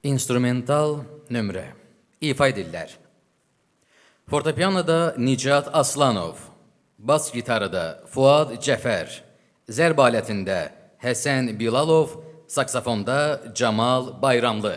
İnstrumental nömrə. İfa edirlər. Fortepianoda Nicat Aslanov, bas gitarada Fuad Cəfər, zərb alətində Həsən Bilalov, saksafonda Camal Bayramlı.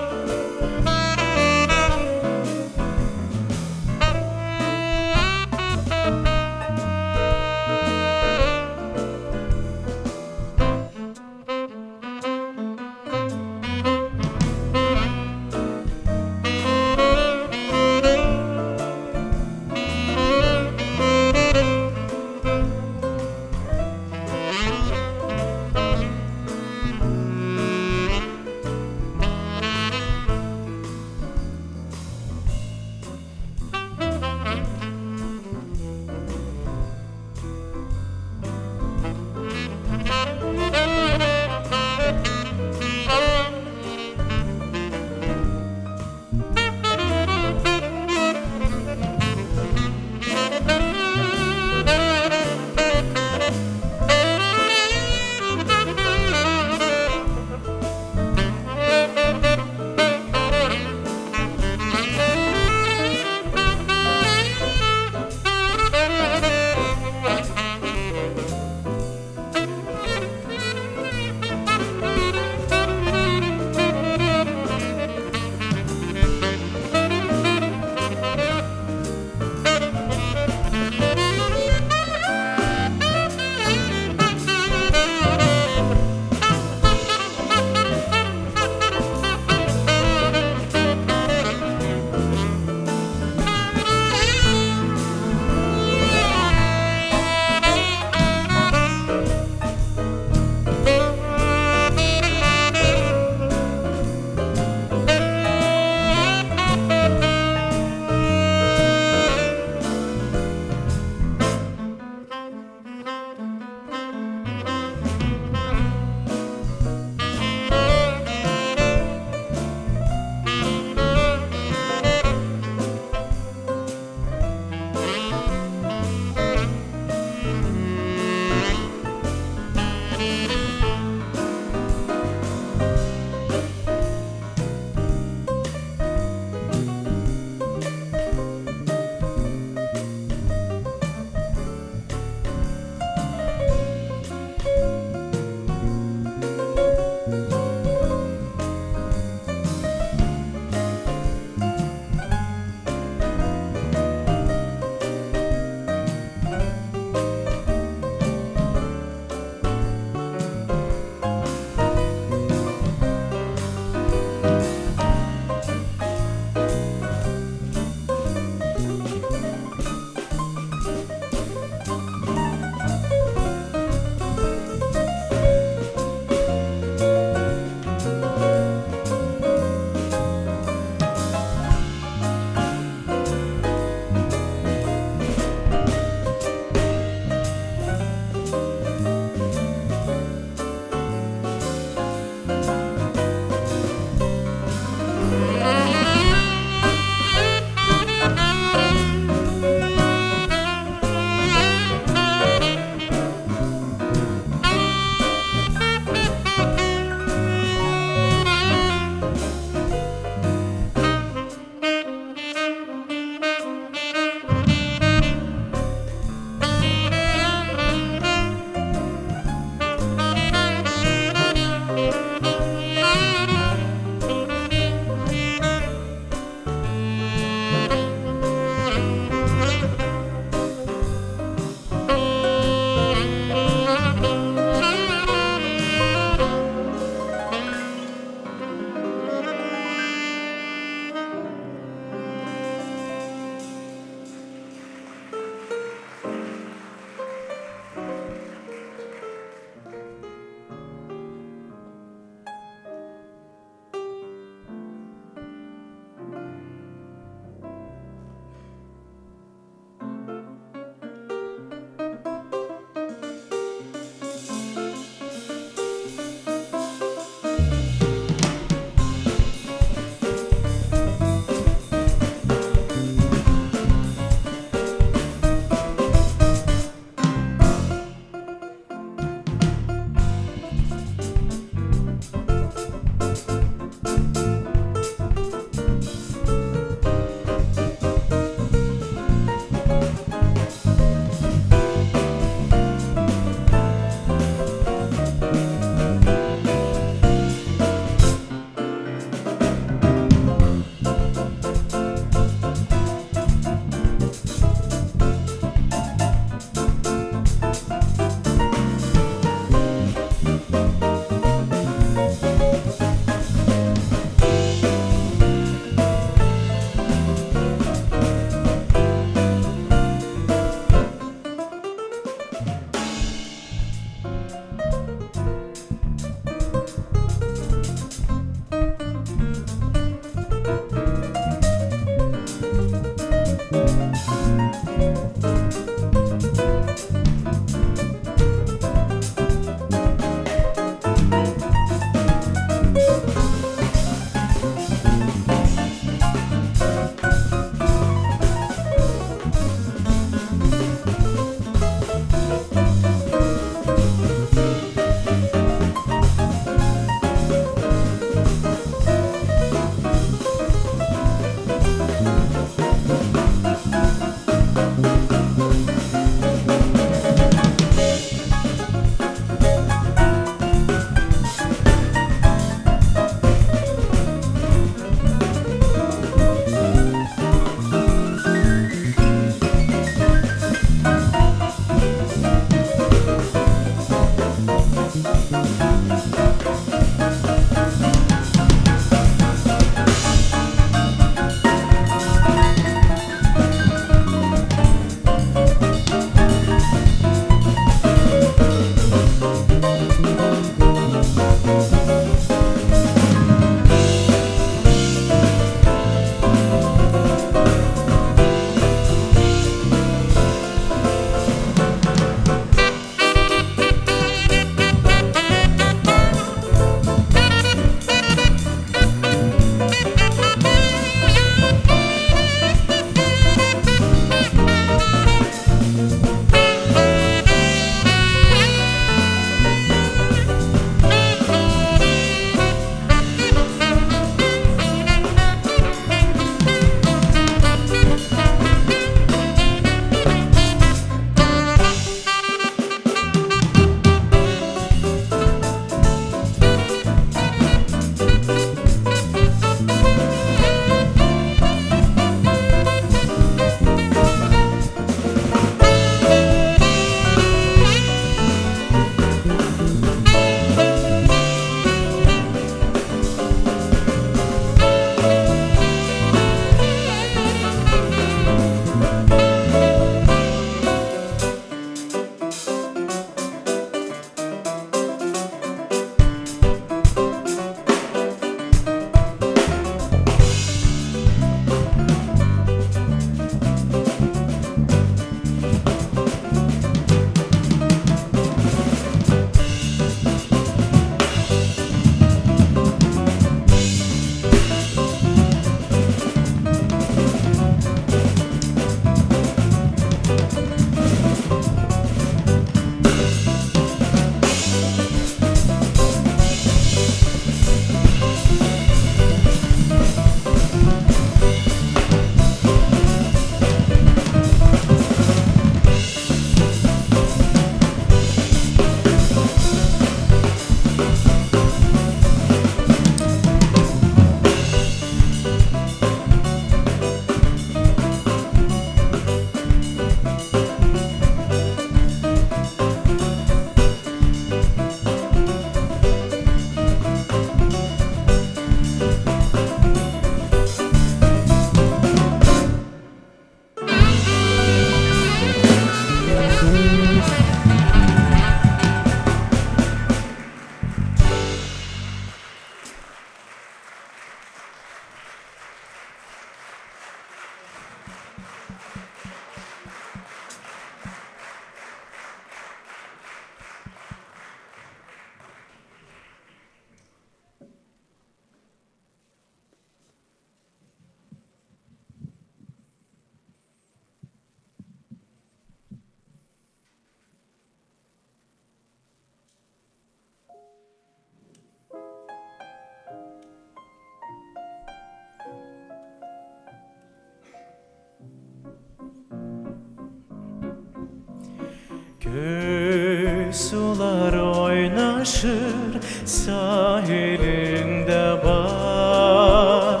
sular oynaşır sahilinde bak.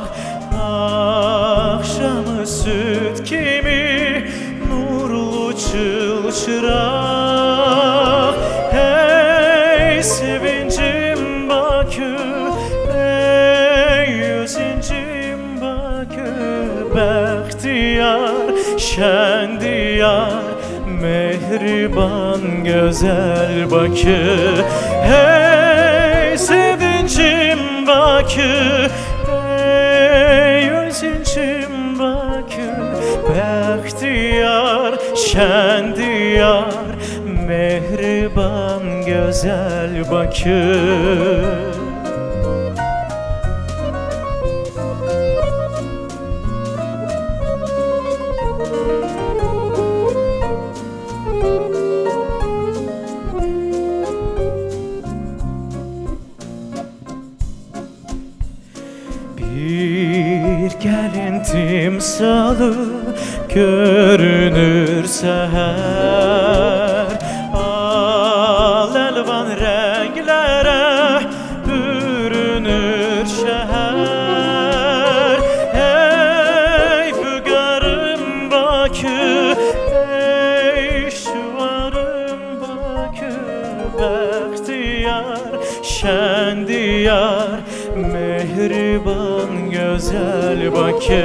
Akşamı süt kimi nurlu çılçırak. Hey sevincim Bakü, ey yüzüncüm Bakü, bəxtiyar, şən diyar, mehriban güzel Bakü. Hey sevincim Bakü, ey yüzüncüm Bakü, bəxtiyar, şən diyar, mehriban güzel Bakü. Bir gelin timsalı görünür seher. Al elvan renklere bürünür şehir. Ey fügarım Bakü, ey şuvarım Bakü, bəxtiyar, şən diyar, mehriban güzel Bakü.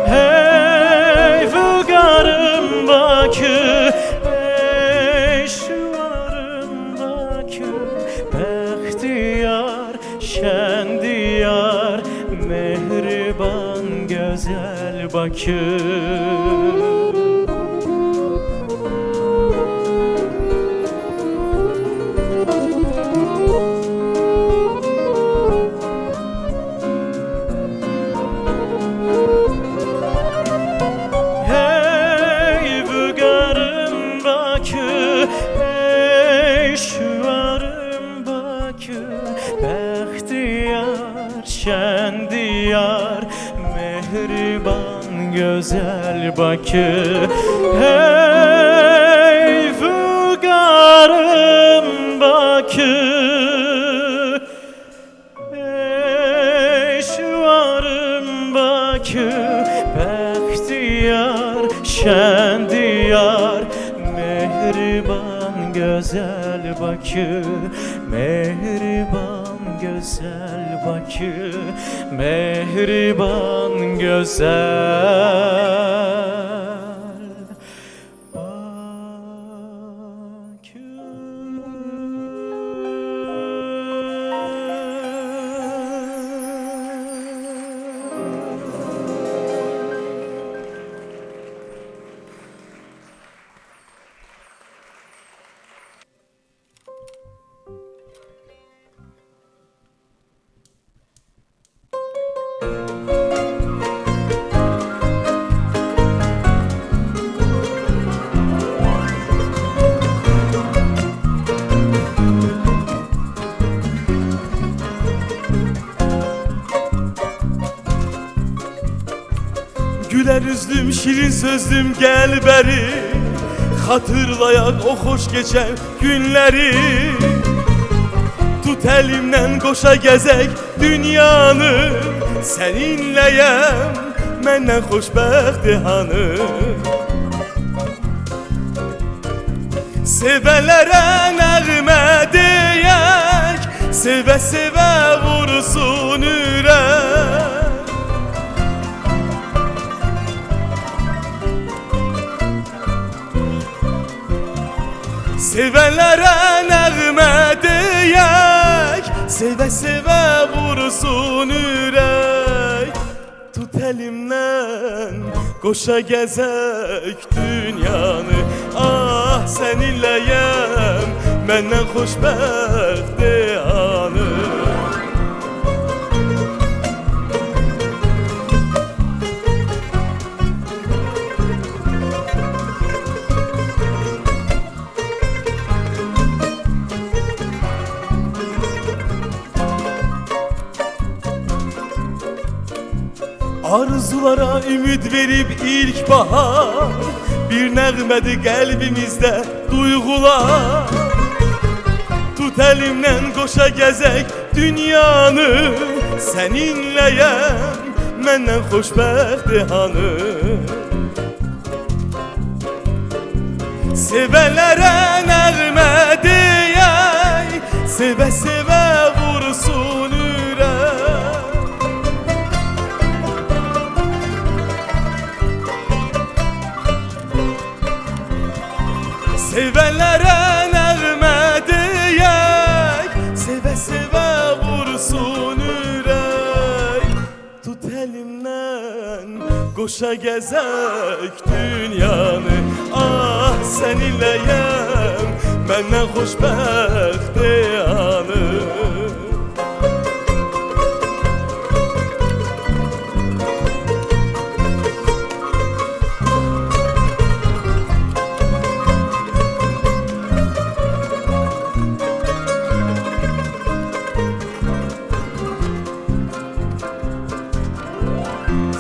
Hey fügarım Bakü, ey şuvarım Bakü, bəxtiyar, şən diyar, mehriban güzel Bakü. Bəxtiyar, şən diyar, mehriban güzel Bakü. Hey fügarım Bakü, ey şuvarım Bakü, bəxtiyar, şən diyar, mehriban güzel Bakü, mehriban güzel Bakü, mehriban güzel Bakü. Güler üzlüm, şirin sözlüm gel beri, hatırlayak o hoş geçen günleri. Tut elimden koşa gezek dünyanı, seninleyem menden xoşbəxti hanım. Sevenlere nəğmə deyək, sevə-sevə vursun ürək. Sevenlere nəğmə deyək, sevə-sevə vursun ürək. Tut elimden koşa gezek dünyanı, ah seninleyem menden xoşbəxti hanım. Arzulara ümit verip ilk bahar, bir nəğmədi qəlbimizdə duyğular. Tut elimden koşa gezek dünyanı, seninleyem menden xoşbəxti hanı. Sevenlere nəğmə deyək, sevə-sevə vursun ürək. Sevenlere nəğmə deyək, sevə-sevə vursun ürək. Tut elimden koşa gezek dünyanı, ah seninleyem menden xoşbəxti anı.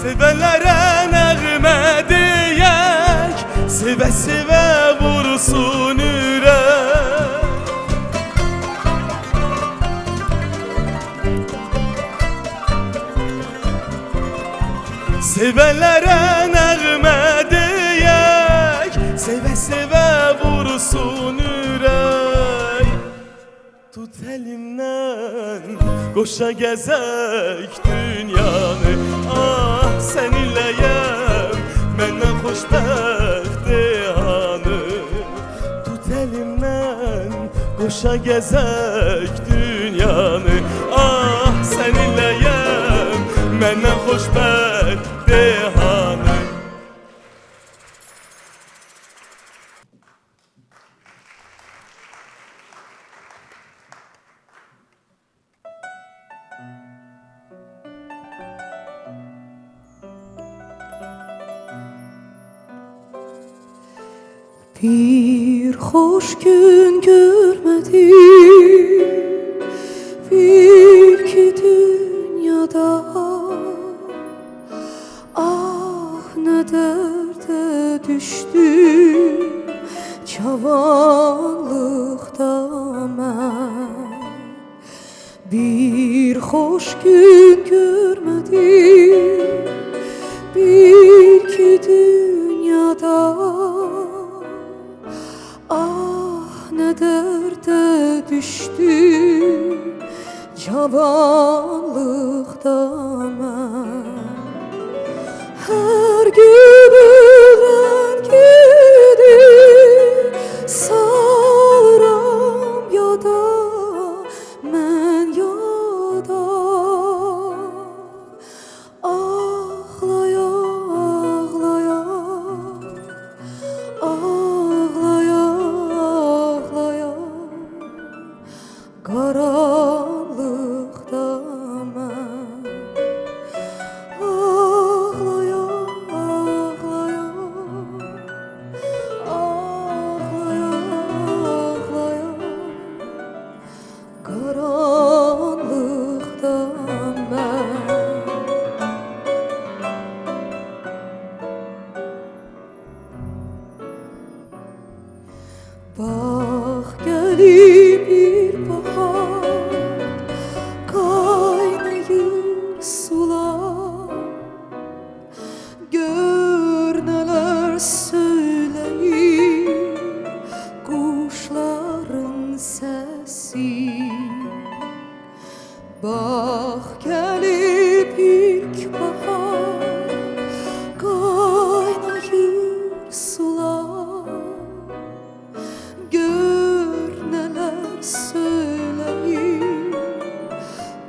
Sevenlere nəğmə deyək, sevə-sevə vursun ürək. Sevenlere nəğmə deyək, sevə-sevə vursun ürək. Tut elimden koşa gezek dünyanı, ah seninleyem menden xoşbəxti hanı. Tut elimden koşa gezek dünyanı, ah seninleyem menden xoşbəxti hanı. Bir hoş gün görmedim bil ki dünyada. Ah ne derde düştüm cavanlıkta ben. Bir hoş gün görmedim bil ki dünyada. Ah ne derde düştüm cavanlıkta ben. Her gülün rengidir salıram yada, mən yada. Ağlaya ağlaya ağlaya ağlaya karanlıkta mən. Ağlaya ağlaya ağlaya ağlaya karanlıkta mən. Bax gəlib bir bahar, qaynayır sular. Gör nələr söyləyir quşların səsi. Bax gəlib ilk bahar, qaynayır sular. Gör nələr söyləyir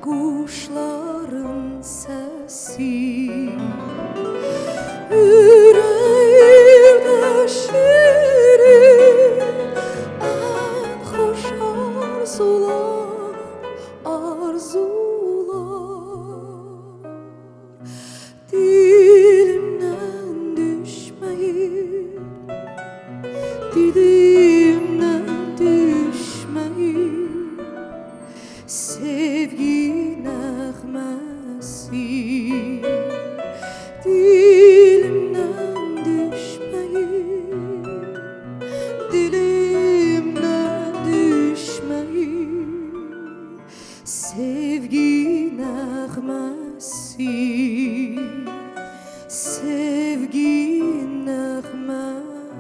quşların səsi. Ürəyimdə şirin ən xoş arzular, arzular. Dilimdən düşməyir, dilimdən düşməyir sevgi nəğməsi. Dilimdən düşməyir, dilimdən düşməyir sevgi nəğməsi, sevgi nəğməsi.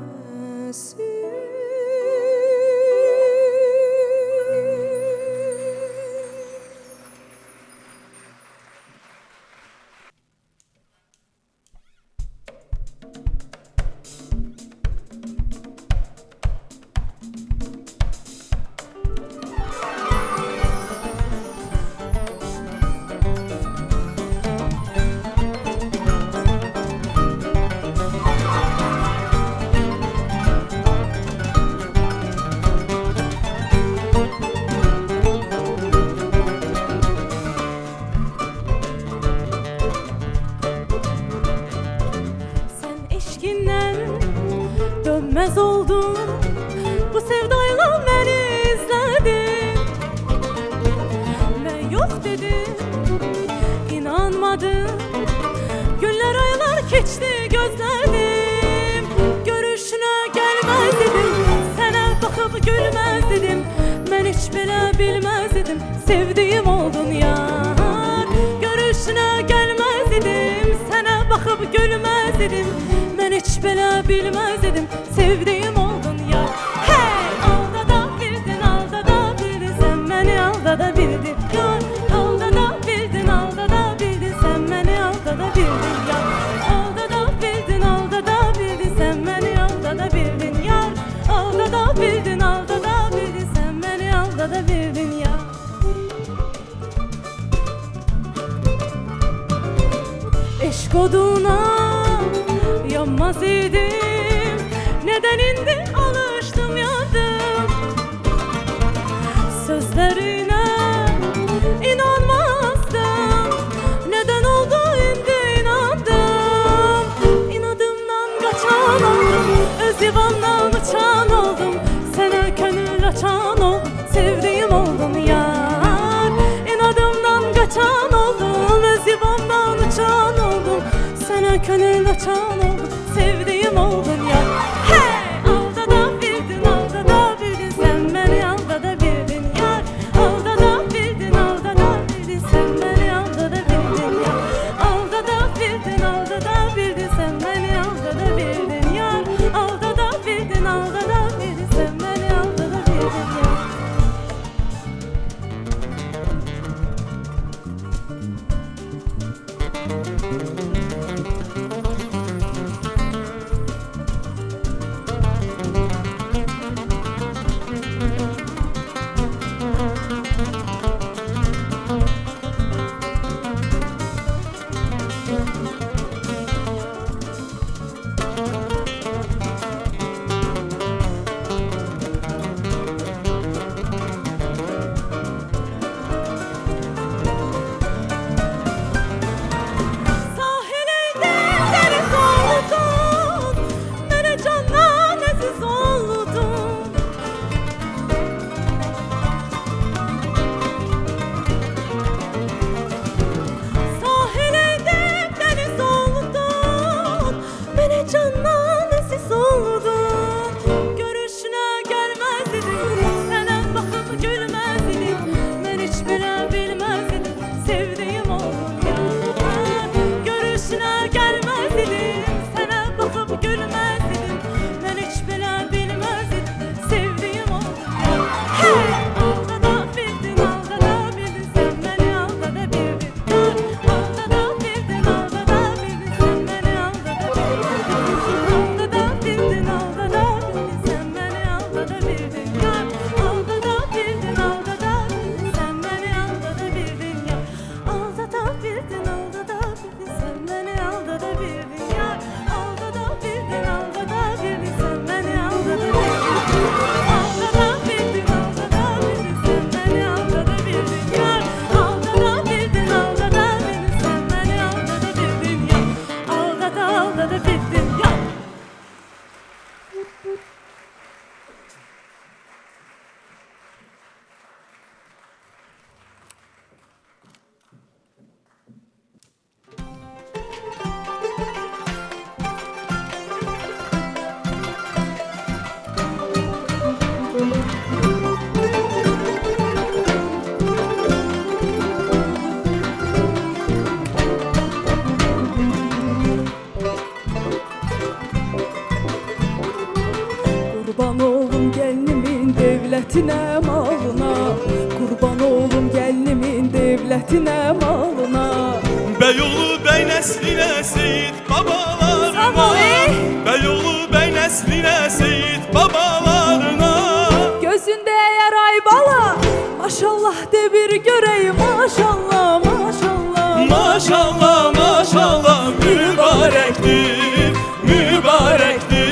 Dönmez oldun, bu sevdayla beni izledin. Ben yok dedim, inanmadın. Günler aylar geçti gözledim. Görüşüne gelmez dedim, sana bakıp gülmez dedim. Ben hiç bile bilmez dedim, sevdiğim oldun yar. Görüşüne gelmez dedim, sana bakıp gülmez dedim. Ben hiç bile bilmez dedim, sevdiğim oldun ya. Hey! Aldadabildin, aldadabildin, sen beni aldadabildin ya. Aldadabildin, aldadabildin, sen beni aldadabildin ya. Aldadabildin, aldadabildin, sen beni aldadabildin ya. Aldadabildin, aldadabildin, sen beni aldadabildin ya. Eşk oduna yanmaz idim, neden indi alıştım yandım. Sözlerine inanmazdım, neden oldu indi inandım. İnadımdan kaçan oldum, öz yuvamdan uçan oldum. Sana gönül açan oldum, sevdiğim oldun yar. İnadımdan kaçan oldum, öz yuvamdan uçan oldum. Sana gönül açan oldum, sevdiğim oldun ya. Hey! Aldadabildin, aldadabildin, sen beni aldadabildin yar. Aldadabildin, aldadabildin, sen beni aldadabildin ya. Aldadabildin, aldadabildin, sen beni aldadabildin yar. Aldadabildin, aldadabildin, sen beni aldadabildin ya. dövlətinə, malına. Beyoğlu bey nesline seyit babalarına. Savoy! Beyoğlu bey nesline seyit babalarına. Gözündə əgər ay bala, maşallah de bir görəyim, maşallah, maşallah. Maşallah maşallah mübarektir, mübarektir.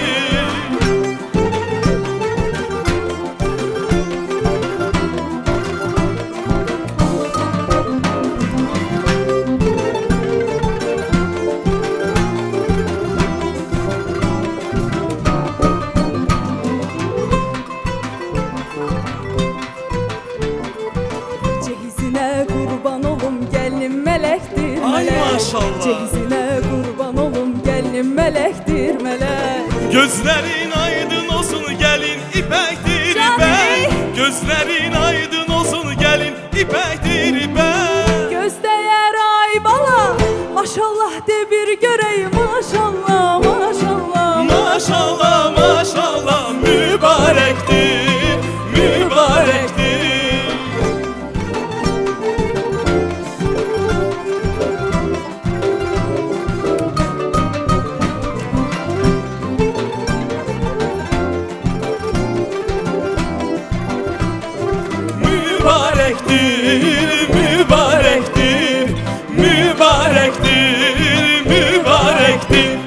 Cehizinə qurban olum, gəlin mələkdir, Ay mələk. maşallah. Cehizinə qurban olum, gəlin mələkdir, mələk. Gözlerin aydın olsun gelin ipektir Canım. ipek. Gözlerin aydın olsun gelin ipektir ipek. Gözdəyər ay bala, maşallah de bir görəyim, maşallah, maşallah. Maşallah maşallah mübarektir, mübarektir. Mübarektir, mübarektir, mübarektir, mübarektir.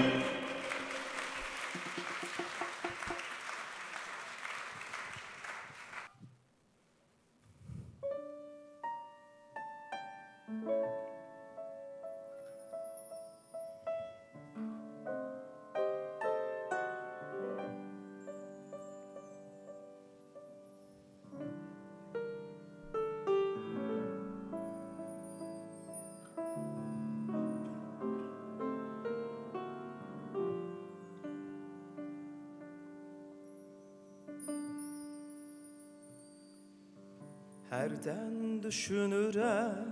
Hərdən düşünürəm,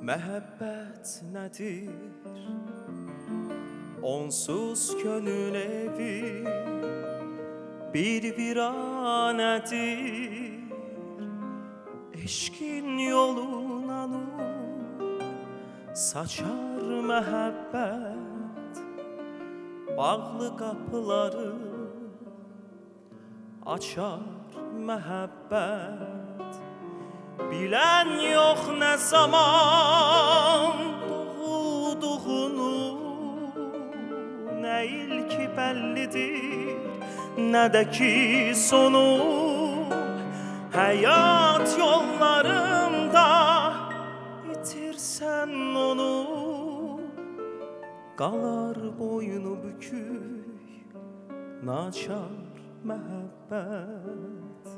məhəbbət nədir? Onsuz könül evi bir viranədir. Eşkin yoluna nur saçar məhəbbət, bağlı qapıları açar məhəbbət. Bilən yox nə zaman doğulduğunu, nə ilki bəllidir, nə də ki sonu. Həyat yollarında itirsən onu, qalar boynu bükük, naçar məhəbbət.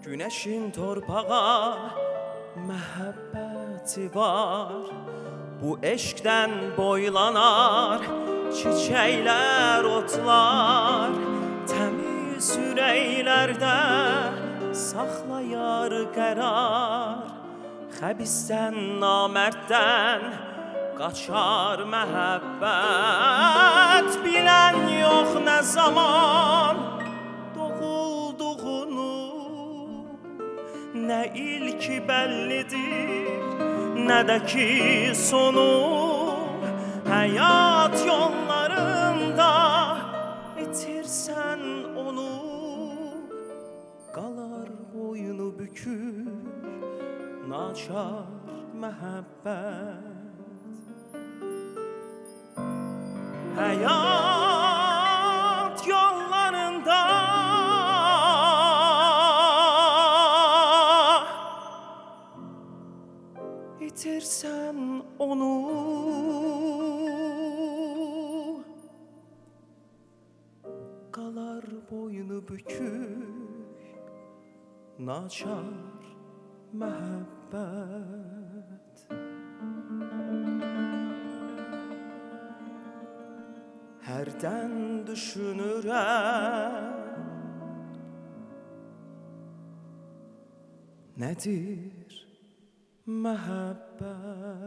Güneşin torpağa məhəbbəti var, bu eşqdən boylanar çiçəklər, otlar. Təmiz ürəklərdə saxlayar qərar, xəbisdən, namərddən qaçar məhəbbət. Bilən yox nə zaman doğulduğunu, nə ilki bəllidir, nə də ki sonu. Həyat yollarında itirsən onu, qalar boynu bükük, naçar məhəbbət. Həyat yollarında itirsən onu, qalar boynu bükük, naçar məhəbbət. hərdən düşünürəm. Nədir məhəbbət?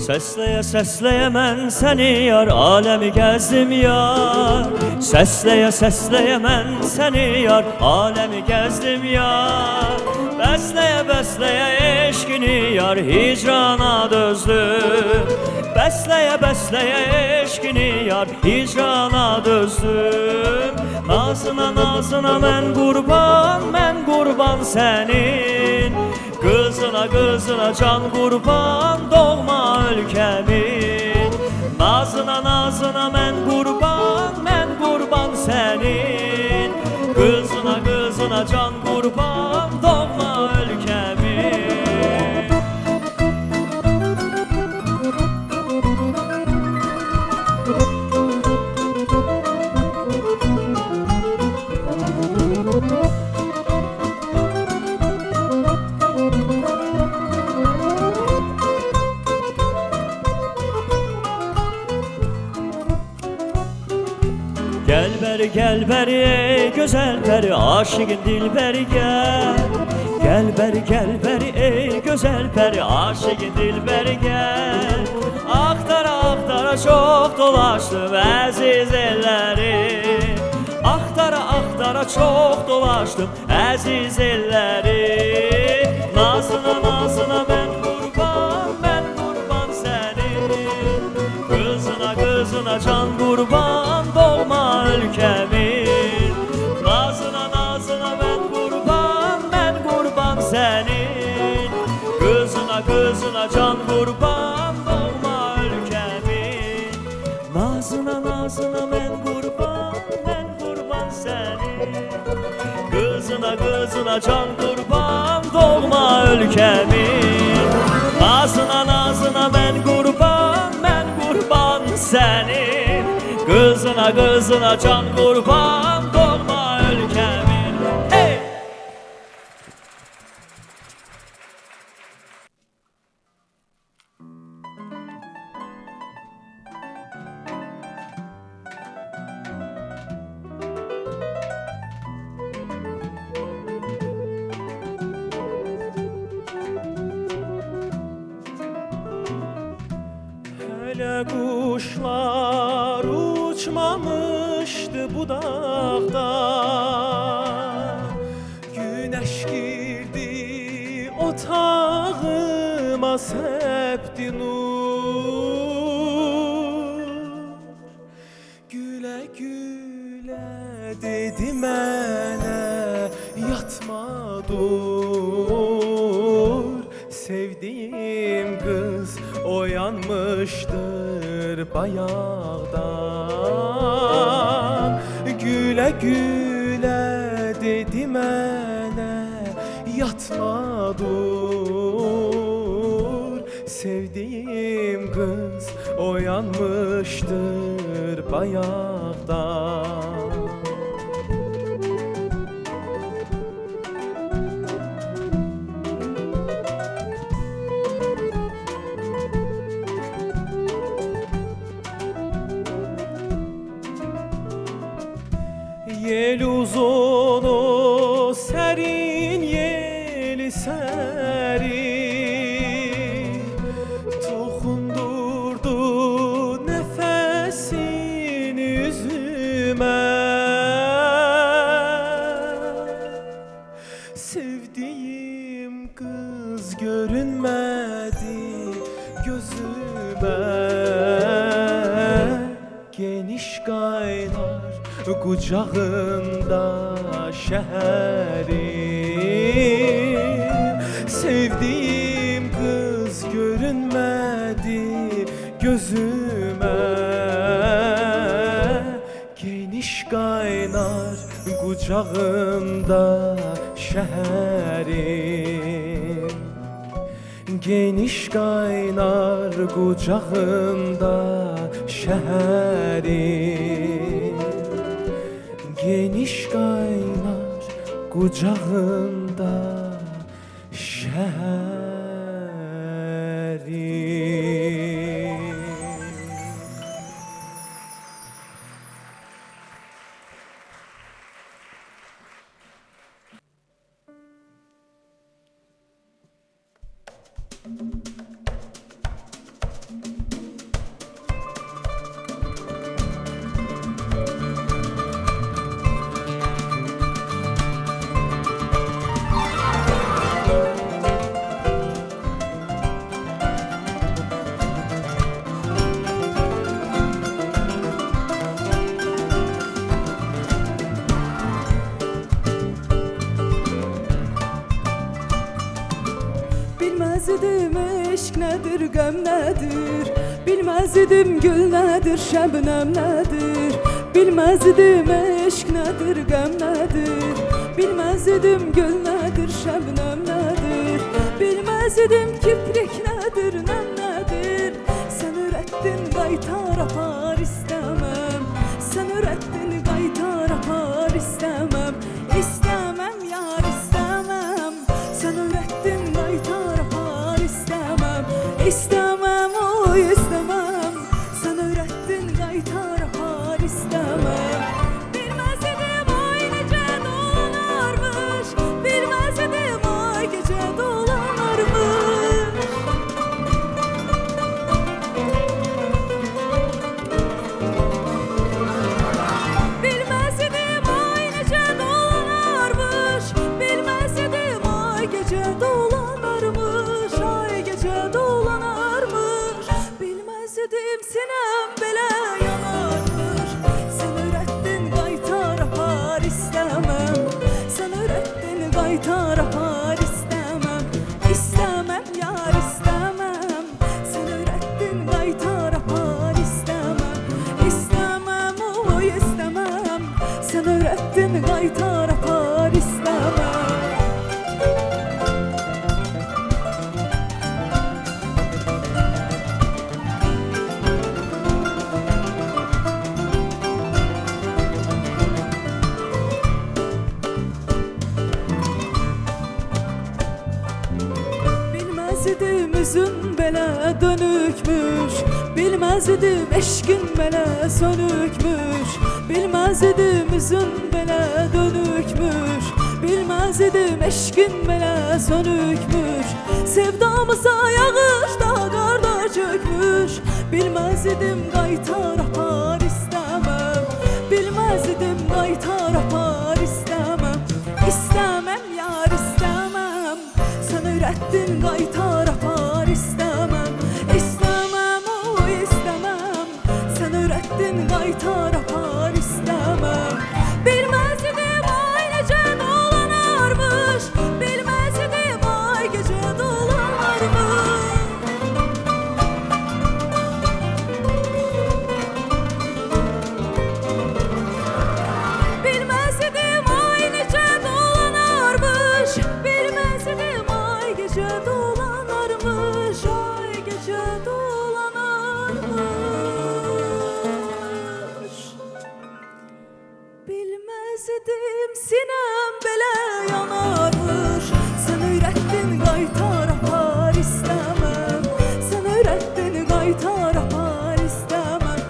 Səsləyə, səsləyə mən səni yar, aləmi gəzdim yar. Səsləyə, səsləyə mən səni yar, aləmi gəzdim yar. Bəsləyə, bəsləyə eşqini yar, hicrana dözdüm. Bəsləyə, bəsləyə eşqini yar, hicrana dözdüm. Nazına, nazına mən qurban sənin. Qızına, qızına can qurban, doğma ölkəmin. Nazına, nazına mən qurban sənin. Qızına, qızına can qurban, doğma ölkəmin. Gel beri ey güzel peri, aşığın dilberi gel. Gel beri ey güzel peri, aşığın dilberi gel. Aktara aktara çok dolaştım əziz elləri. Aktara aktara çok dolaştım əziz elləri. Nazına nazına mən qurban sənin. Qızına qızına can qurban, doğma ölkəmin. Nazına nazına mən qurban sənin. Qızına qızına can qurban, doğma ölkəmin. Nazına nazına mən qurban sənin. Qızına qızına can qurban, doğma ölkəmin. Nazına nazına mən qurban sənin. Qızına qızına can qurban, doğma ölkəmin. Hey! Hələ quşlar uçmamışdı bu dağda. Günəş girdi otağıma, səpdi nur. Gülə gülə dedi mənə, yatma dur. Sevdiğim kız oyanmıştır bayağıdan. Gülə gülə dedi mənə, yatma dur. Sevdiğim kız oyanmıştır bayağıdan. Yel uzunu serin, yeli serin, dokundurdu nefesini yüzüme. Sevdiğim kız görünmedi gözüme. Geniş kaynar kucağında şehrin, sevdiğim kız görünmədi gözümə. Geniş qaynar qucağında şəhərim, geniş qaynar qucağında şəhərim, geniş qaynar qucağında şəhərim. Bilməzdim eşq nədir, qəm nədir, bilməzdim gül nədir, şəbnəm nədir. Bilməzdim eşq nədir, qəm nədir, bilməzdim gül nədir, şəbnəm nədir. Bilməzdim kiprik nədir, nəm nədir. Sən öyrətdin qaytar apar istəməm, sən öyrətdin qaytar apar istəməm. İstəməm yar istəməm, sən öyrətdin qaytar apar istəməm. İstəməm oy istəməm, sən öyrətdin qaytar apar istəməm. Bilməzdim ay necə dolanarmış, bilməzdim ay gecə dolanarmış. Bilməzdim ay necə dolanarmış, bilməzdim ay gecə dolanarmış, ay gecə dolanarmış. Bilməzdim sinəm belə yanarmış. Sən öyrətdin qaytar apar istəməm, sən öyrətdin qaytar apar istəməm. İstəməm yar istəməm, sən öyrətdin qaytar apar istəməm. İstəməm oy istəməm, sən öyrətdin qaytar apar istəməm. Bilməzdim üzün belə dönükmüş, bilməzdim eşqin belə sönükmüş. Bilməzdim üzün belə dönükmüş, bilməzdim eşqin belə sönükmüş. Sevdamıza yağışda qarda çökmüş. Bilməzdim qaytar apar istəməm, bilməzdim qaytar apar istəməm. İstəməm yar istəməm, sən öyrətdin qaytar apar istəməm. İstəməm oy istəməm, sən öyrətdin qaytar apar istəməm. Bilməzdim ay necə dolanarmış, bilməzdim ay gecə dolanarmış. Bilməzdim ay necə dolanarmış, bilməzdim ay gecə dolanarmış, ay gecə dolanarmış. Bilməzdim sinəm belə yanarmış. Sən öyrətdin qaytar apar istəməm, sən öyrətdin qaytar apar istəməm.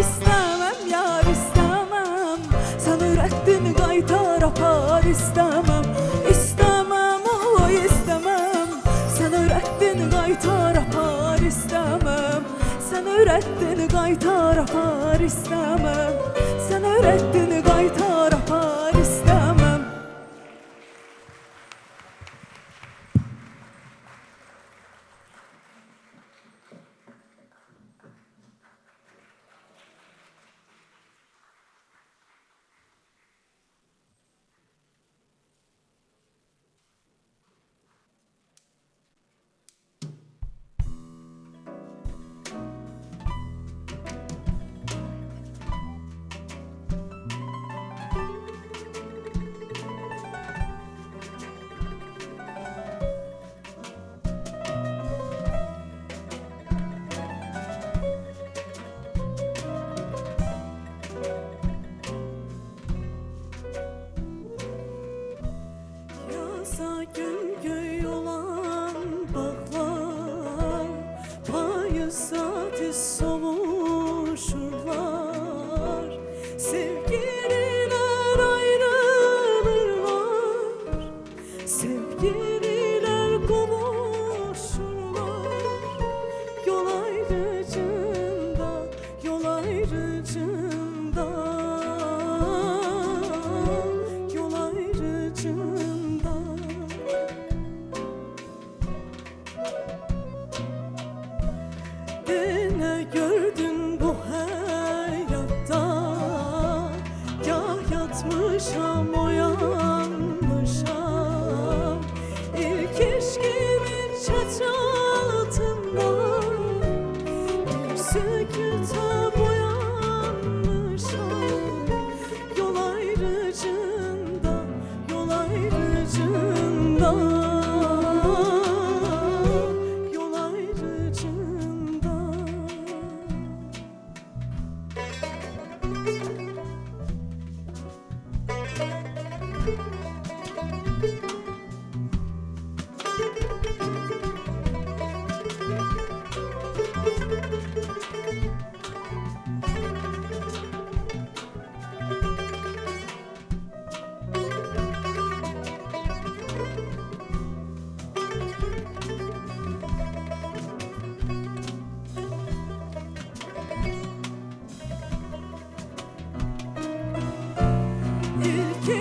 İstəməm yar istəməm, sən öyrətdin qaytar apar istəməm. İstəməm oy istəməm, sən öyrətdin qaytar apar istəməm. Sən öyrətdin qaytar apar istəməm, sən öyrətdin qaytar apar istəməm.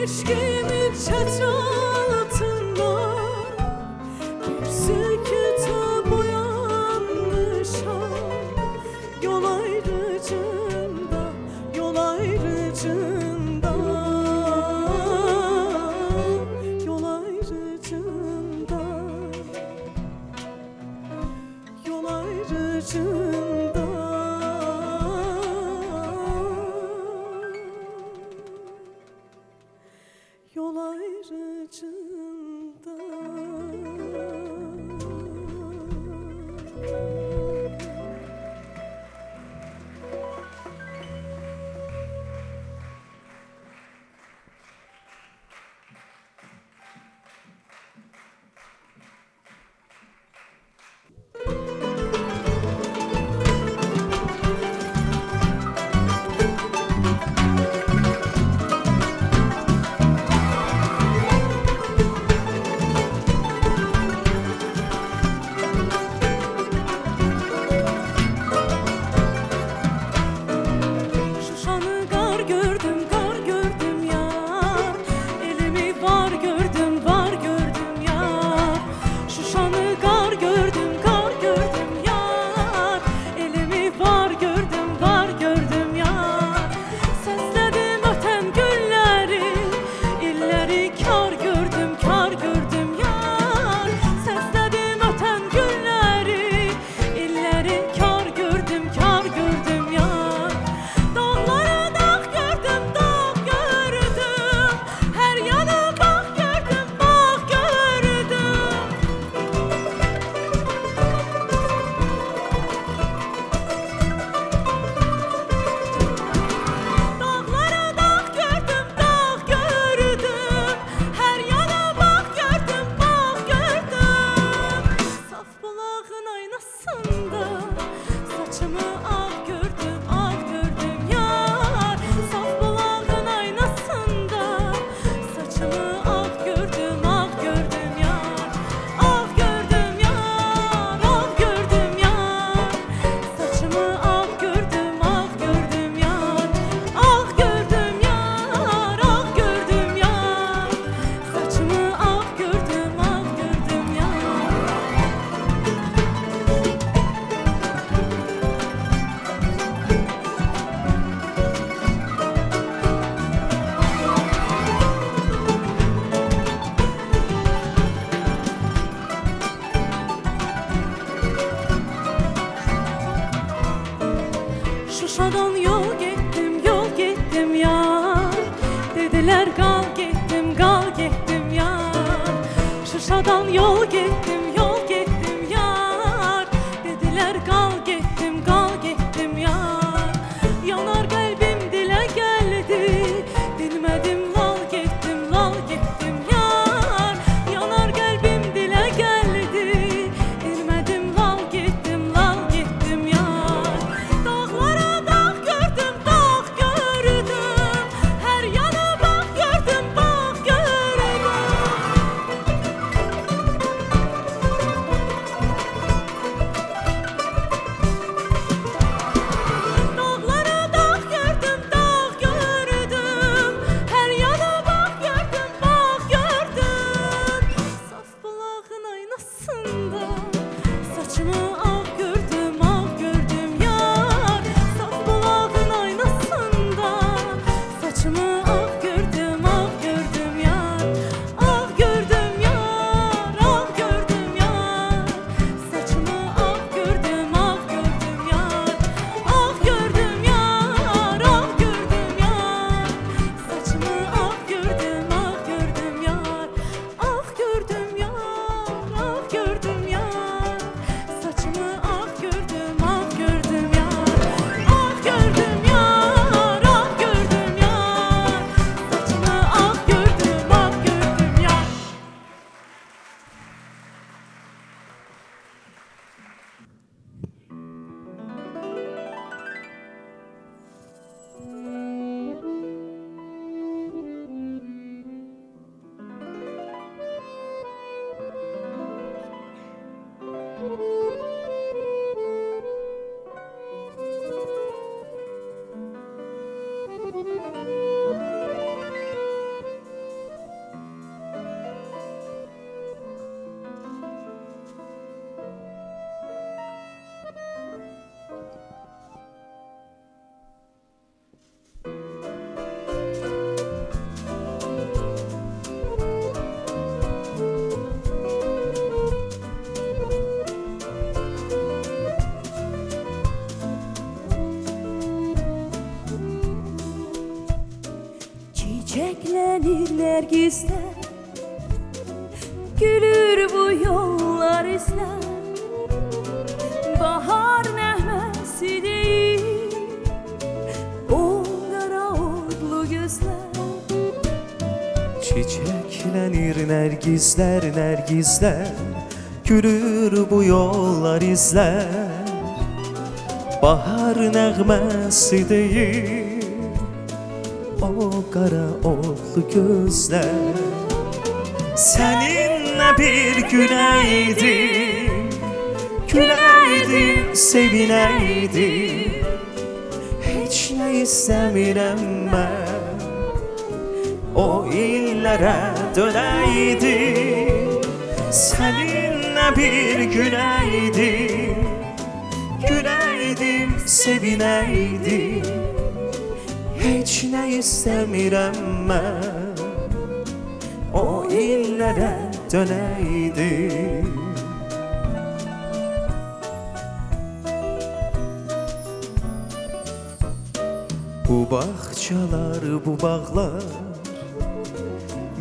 eşkimin çəçi altında bir sükuta boyanmışam. Yol ayrıcında, yol ayrıcında, yol ayrıcında, yol ayrıcında, yol ayrıcında. Şuşanı gar gördüm yar. Elimi var gördüm yar. Şuşanı gar gördüm yar. Elimi var gördüm yar. Sesledim öten gülleri, illeri kar gördüm yar. Sesledim öten gülleri, illeri kar gördüm yar. Dağlara dağ gördüm, her yana bak gördüm. Dağlara dağ gördüm, her yana bak gördüm. Saf bulağın aynasında saçımı ağ gördüm yar. Saf bulağın aynasında saçımı ağ gördüm yar. Ağ gördüm yar, saçımı ağ gördüm yar. Ağ gördüm yar, saçımı ağ gördüm yar. Şuşadan yol gittim yar. Dediler kal gittim yar. Şuşadan yol gittim yar. Dediler kal gittim yar. Yanar kalbim dile geldi, dinmedim lal gittim yar. Yanar kalbim dile geldi, dinmedim lal gittim yar. Dağlara dağ gördüm, her yana bak gördüm. Dağlara dağ gördüm, her yana bak gördüm. Saf bulağın aynasında saçımı ağ gördüm yar. Saf bulağın aynasında saçımı ağ gördüm yar. Ağ gördüm yar, saçımı ağ gördüm yar. Ağ gördüm yar, saçımı ağ gördüm yar. Ağ gördüm yar, saçımı ağ gördüm yar. Ağ gördüm yar, saçımı ağ gördüm yar. nergisler, gülür bu yollar izler. Bahar nəğməsi deyir o qara odlu gözlər. Çiçeklenir nergisler nergisler, gülür bu yollar izler. Bahar nəğməsi deyir o qara odlu gözlər. Səninlə bir günəydim, güləydim, sevinəydim. Heç nə istəmirəm mən, o illərə dönəydim. Səninlə bir günəydim, güləydim, sevinəydim. Heç nə istəmirəm mən, o illərə dönəydim. Bu bağçalar, bu bağlar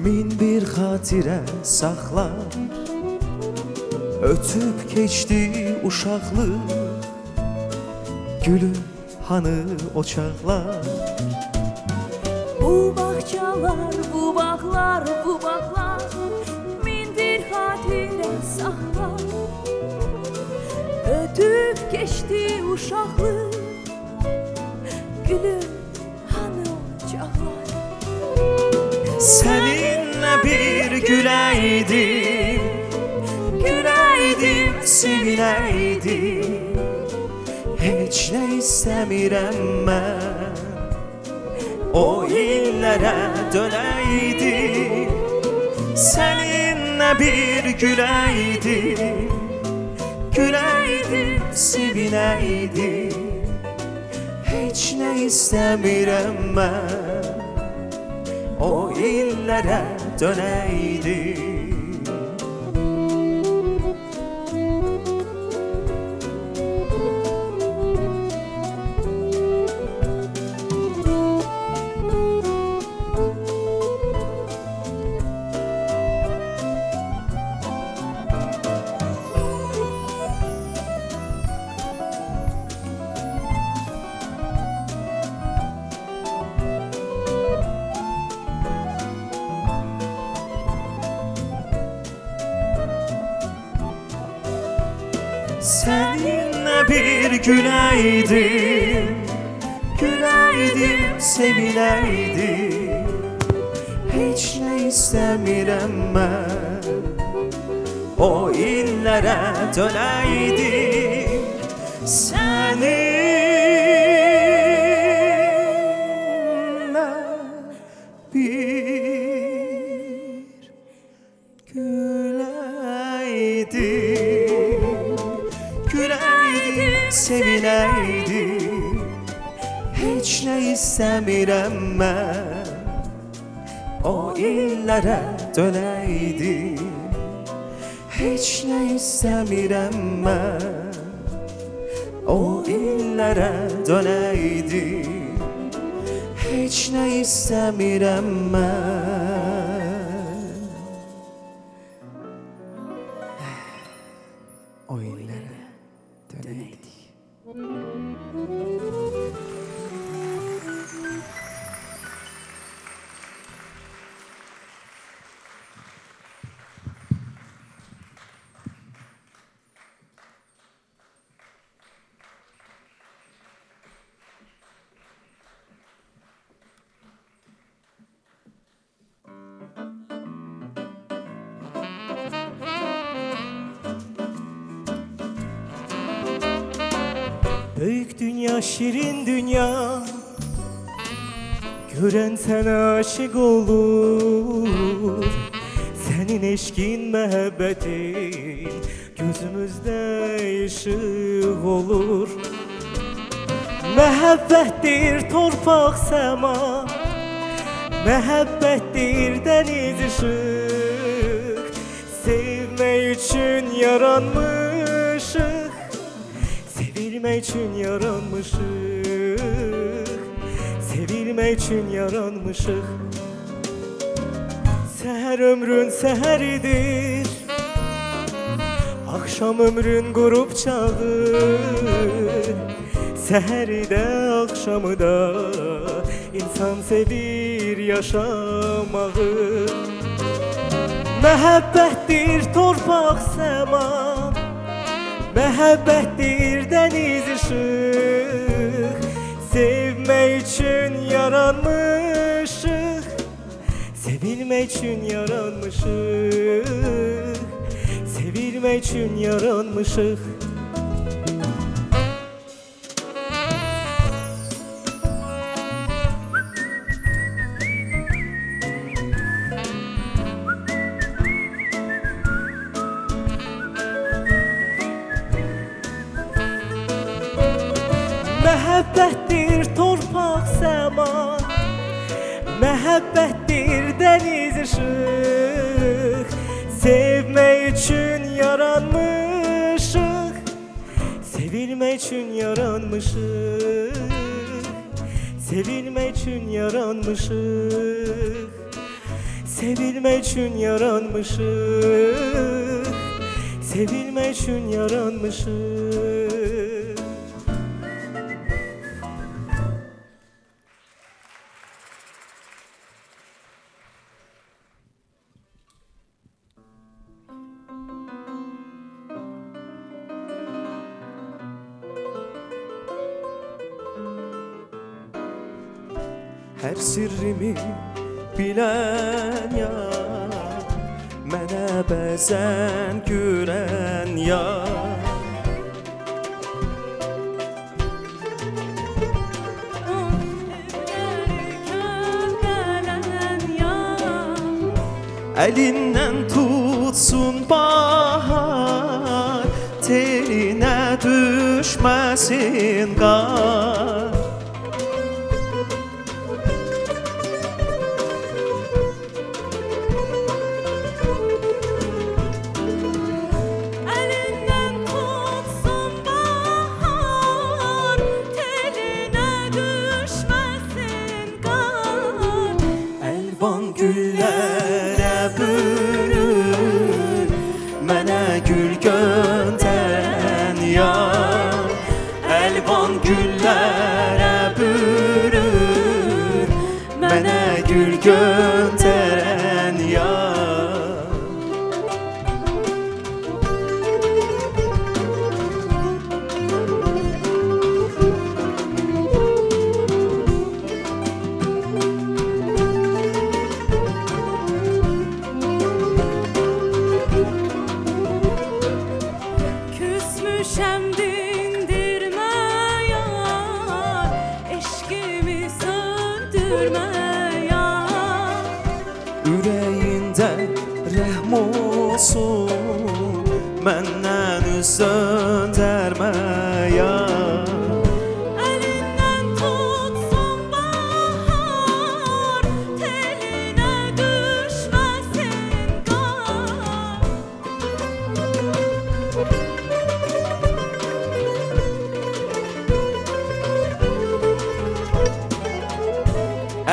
min bir xatirə saxlar. Ötüb keçdi uşaqlıq, gülüm hanı o çağlar. Bu bağçalar, bu bağlar, bu bağlar min bir xatirə saxlar. Ötüb keçdi uşaqlıq, gülüm hanı o çağlar. Səninlə bir güləydim, güləydim, sevinəydim. Heç nə istəmirəm mən, o illərə dönəydim. Səninlə bir güləydim, güləydim, sevinəydim. Heç nə istəmirəm mən, o illərə dönəydim. Səninlə bir güləydim, güləydim, sevinəydim. Heç nə istəmirəm mən, o illərə dönəydim. Səninlə bir güləydim, güləydim, sevinəydim. Heç nə istəmirəm mən, o illərə dönəydim. Heç nə istəmirəm mən, o illərə dönəydim. Heç nə istəmirəm mən, o illərə dönəydim. Büyük dünya, şirin dünya, gören sana aşık olur. Senin eşkin, məhəbbətin gözümüzde ışık olur. Məhəbbətdir torpaq, səma, məhəbbətdir dəniz, ışık. Sevmək üçün yaranmışıq, sevilmək üçün yaranmışıq, sevilmək üçün yaranmışıq. Səhər ömrün səhəridir, axşam ömrün qurub çağır. Səhəri də, axşamı da insan sevir yaşamağı. Məhəbbətdir torpaq səma, məhəbbətdir dəniz işıq. Sevmək üçün yaranmışıq, sevilmək üçün yaranmışıq, sevilmək üçün yaranmışıq. Məhəbbətdir torpaq səma, məhəbbətdir dəniz işıq. Sevmək üçün yaranmışıq, sevilmək üçün yaranmışıq, sevilmək üçün yaranmışıq, sevilmək üçün yaranmışıq, sevilmək üçün yaranmışıq. Hər sirrimi bilən yar, mənə bəzən görən yar. Əlindən tutsun bahar, telinə düşməsin qar. Güllərə bürür, mənə gül göndərən yar. Əlvan güllərə bürür, mənə gül göndərən yar. Ürəyində rəhm olsun, məndən üz döndərmə yar. Əlindən tutsun bahar, telinə düşməsin qar.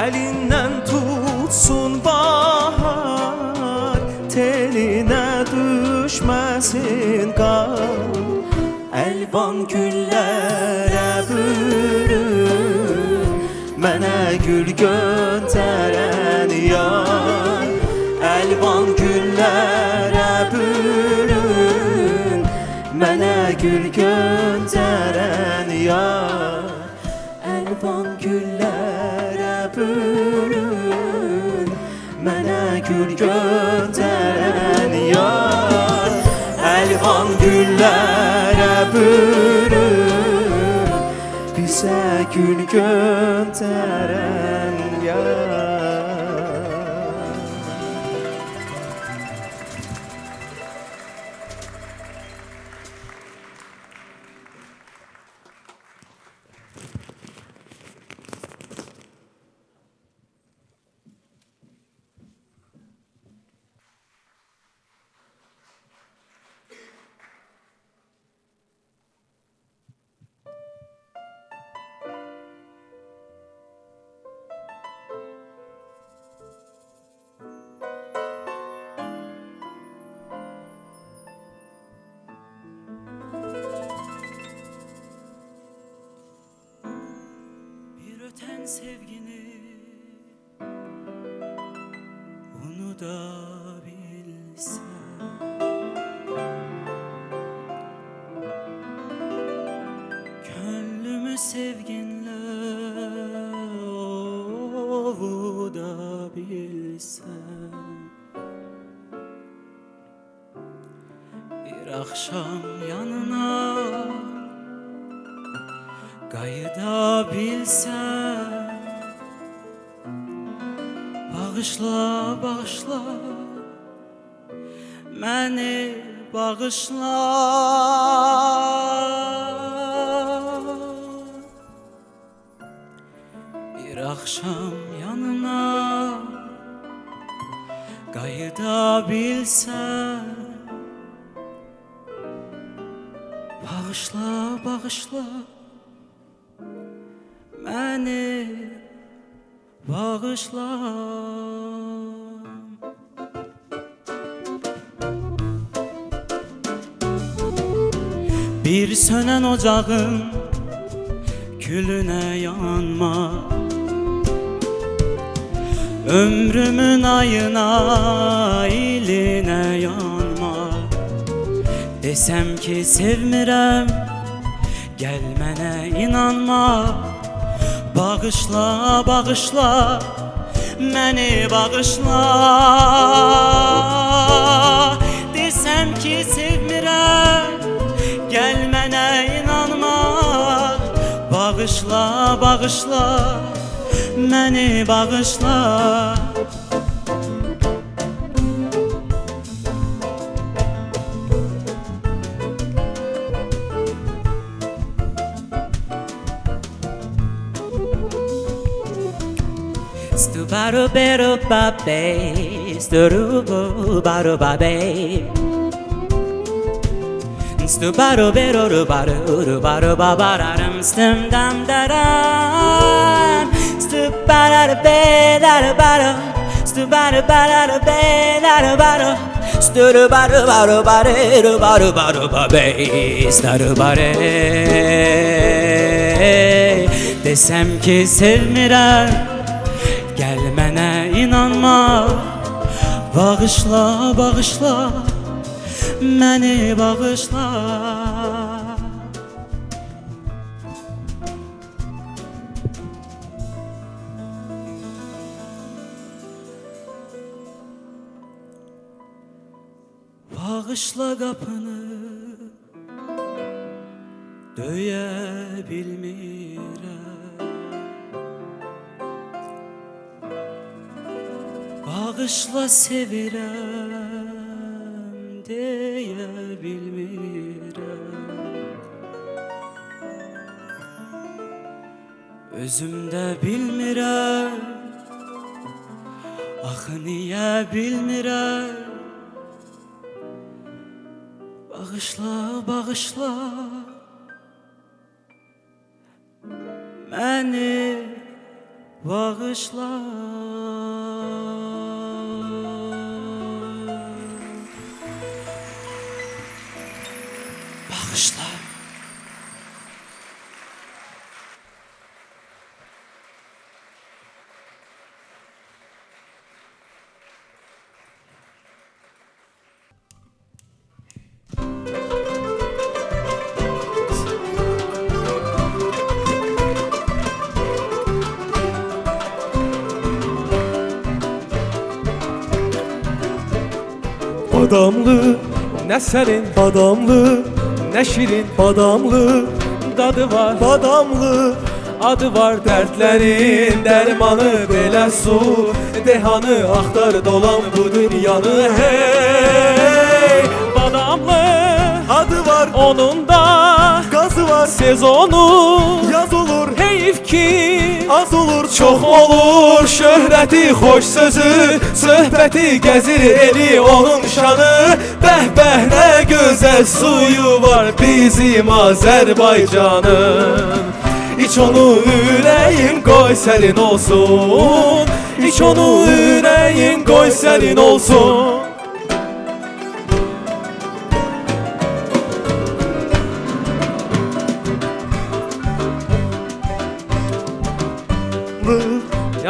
Əlindən tutsun bahar, telinə düşməsin qar. Əlvan güllərə bürür, mənə gül göndərən yar. Əlvan güllərə bürür, mənə gül göndərən yar. Əlvan güllərə bürür, mənə gül göndərən yar. Əlvan güllərə bürür, bizə gül göndərən yar. sevgini unutabilsem, gönlümü sevginle ovutabilsem, bir akşam yanına qayıdabilsem, bağışla, bağışla, məni bağışla. Bir akşam yanına qayıdabilsem, bağışla, bağışla, məni bağışla. Bir sönən ocağın külünə yanma, ömrümün ayına, ilinə yanma. Desəm ki sevmirəm, gəl mənə inanma. Bağışla, bağışla, məni bağışla. Desəm ki sevmirəm, gəl mənə inanma. Bağışla, bağışla, məni bağışla. Stubaru beru babe, sturubu baru babe. Stubaru beru baru babararam stum dam daram. Stubaru be daru baru, stubaru baru be daru baru. Sturu baru baru babe, staru bare. Desem ki sevmirəm, gəl mənə inanma. Bağışla, bağışla, məni bağışla. Bağışla qapını, döyə bilmirəm. Bağışla sevirəm, deyə bilmirəm. Özümdə bilmirəm, axı niyə bilmirəm. Bağışla, bağışla, məni bağışla. Bağışla. Badamlı, nə sərin badamlı, nə şirin badamlı dadı var. Badamlı, adı var dərdlərin dərmanı, belə su dehanı axtar dolan bu dünyanı. Hey, badamlı, adı var, onun da qazı var. Sezonu yaz olur, heyif ki az olur, çox olur. Şöhrəti, xoş sözü, söhbəti gəzir eli onun şanı. Bəh-bəh nə gözəl suyu var bizim Azərbaycanın. İç onu ürəyin qoy sərin olsun, İç onu ürəyin qoy sərin olsun.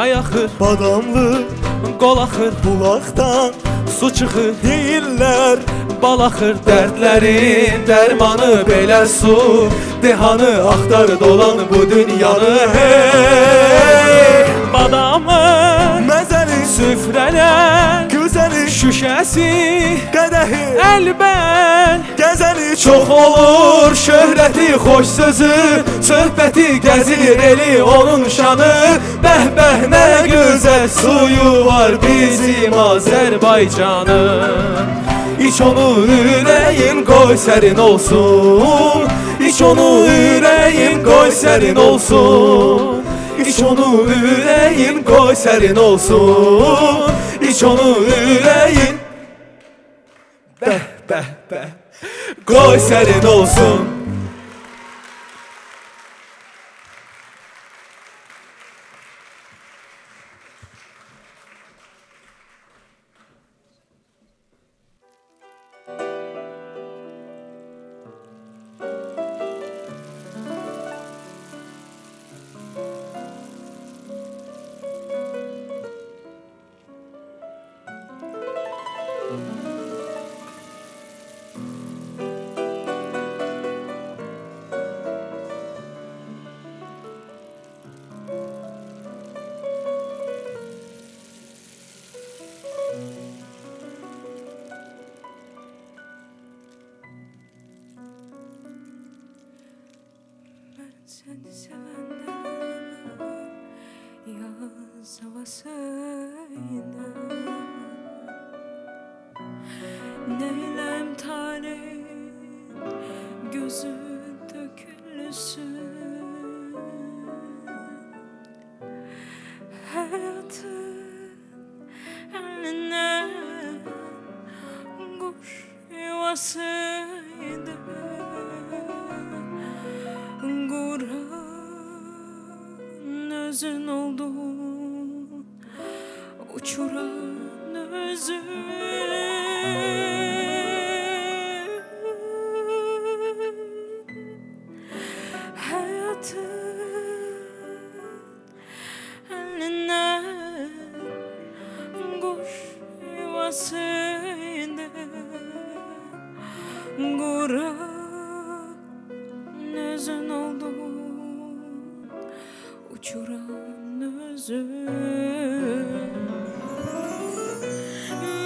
yay axır, Badamlı qol axır, bulaqdan su çıxır, deyirlər bal axır. Dərdlərin dərmanı belə su, dehanı axtar dolan bu dünyanı. Hey, badamın Məzəli süfrələr, gözəli şüşəsi, qədəhi əlbən gəzəli çox olur, şöhrəti, xoş sözü, söhbəti gəzir eli onun şanı. Bəh-bəh nə gözəl suyu var bizim Azərbaycanın. İç onu ürəyin qoy sərin olsun, İç onu ürəyin qoy sərin olsun, İç onu ürəyin qoy sərin olsun, İç onu ürəyin bəh bəh bəh qoy sərin olsun. Seni sevenden yaz havasıyla neylem talih gözü dökülsün. Hayatın eline kuş yuvasıydı. Guran özün oldun, uçuran özün. Hayatın eline kuş yuvasıydı. Guran özün oldun, uçuran özün.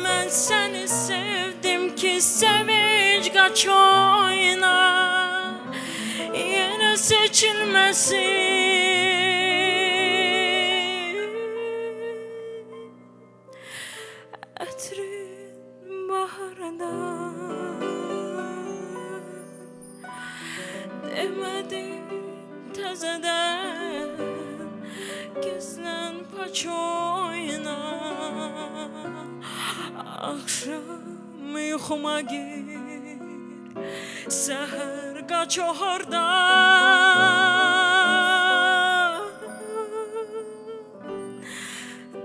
Ben seni sevdim ki sevinç kaç oyna, yine seçilmesin. Etrin baharda demedin tezeden, gizlen paç oyna. Akşam yuxuma gir, seher kaç orada.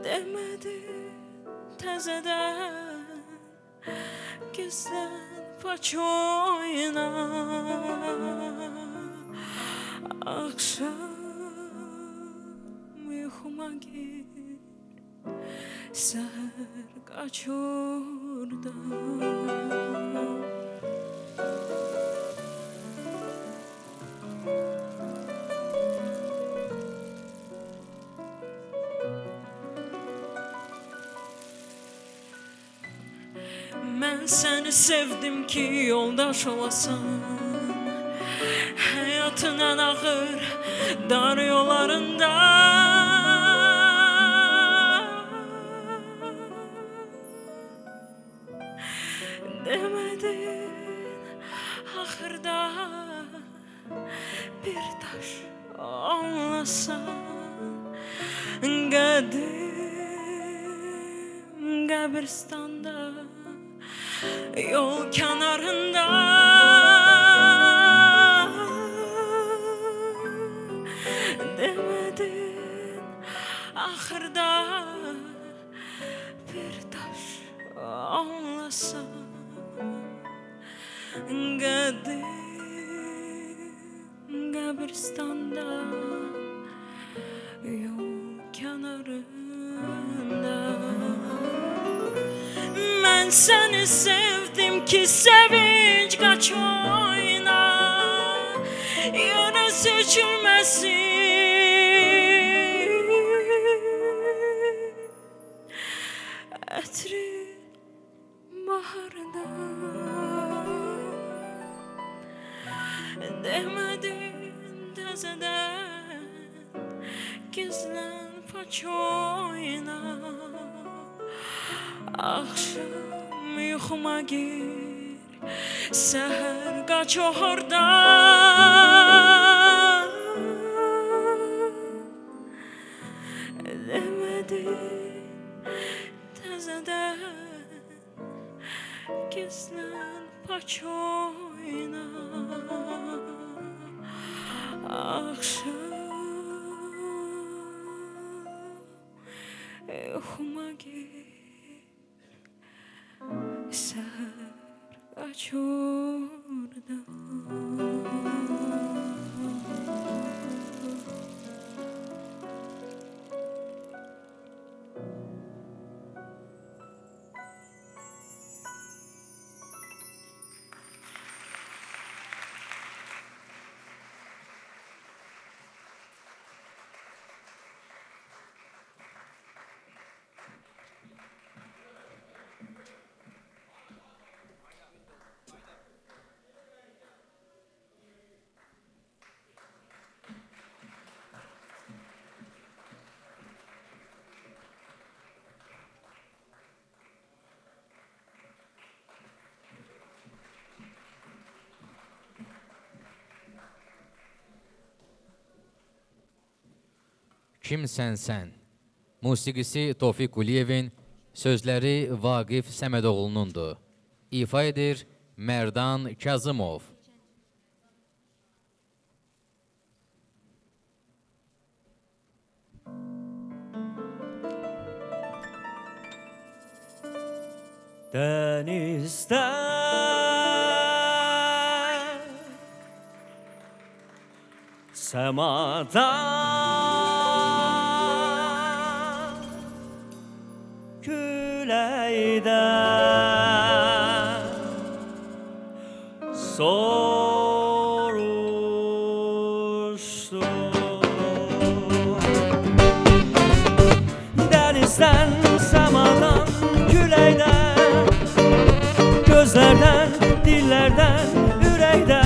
Demedin tezeden, gizlen paç oyna. Akşam yuxuma gir, seher kaç orada. Ben seni sevdim ki yoldaş olasın, hayatın en ağır dar yollarında. Demedin ahırda bir taş anlasan, kadim kabristanda yol kenarında. Demedin ahırda bir taş anlasan, kadim kabristanda yol kenarında. seni sevdim ki sevinç kaç oyna yine seçilmesin. Ətri baharda demedin təzədən gizlən paç oyna. Akşam yuxuma gir, səhər qaç ordan. Demedin təzədən gizlən paç oyna. Akşam yuxuma gir, səhər qaç ordan. Kimsən sən? Musiqisi Tofiq Quliyevin, sözləri Vaqif Səmədoğlunundur. İfa edir Mərdan Kazımov. Denizden, semadan, küleyden soruştum. Denizden, semadan, küleyden, gözlerden, dillerden, yürekten,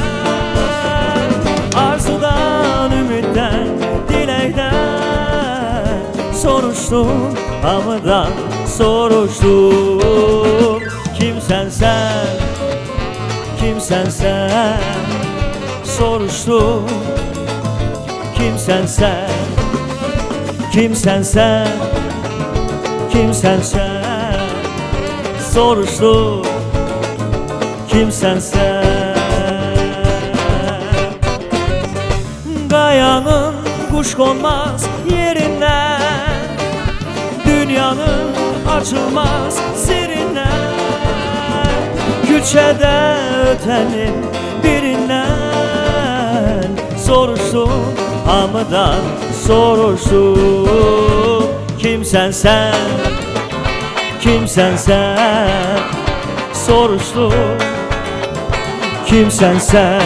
arzudan, ümitten, dilekten soruştum, hamıdan soruştum. Kimsen sen, kimsen sen, soruştum. Kimsen sen, kimsen sen, kimsen sen, soruştum. Kimsen sen? Kayanın kuş konmaz yerinden, dünyanın açılmaz sirinden, küçede ötenin birinden soruştum, hamıdan soruştum. Kimsen sen? Kimsen sen? Soruştum. Kimsen sen?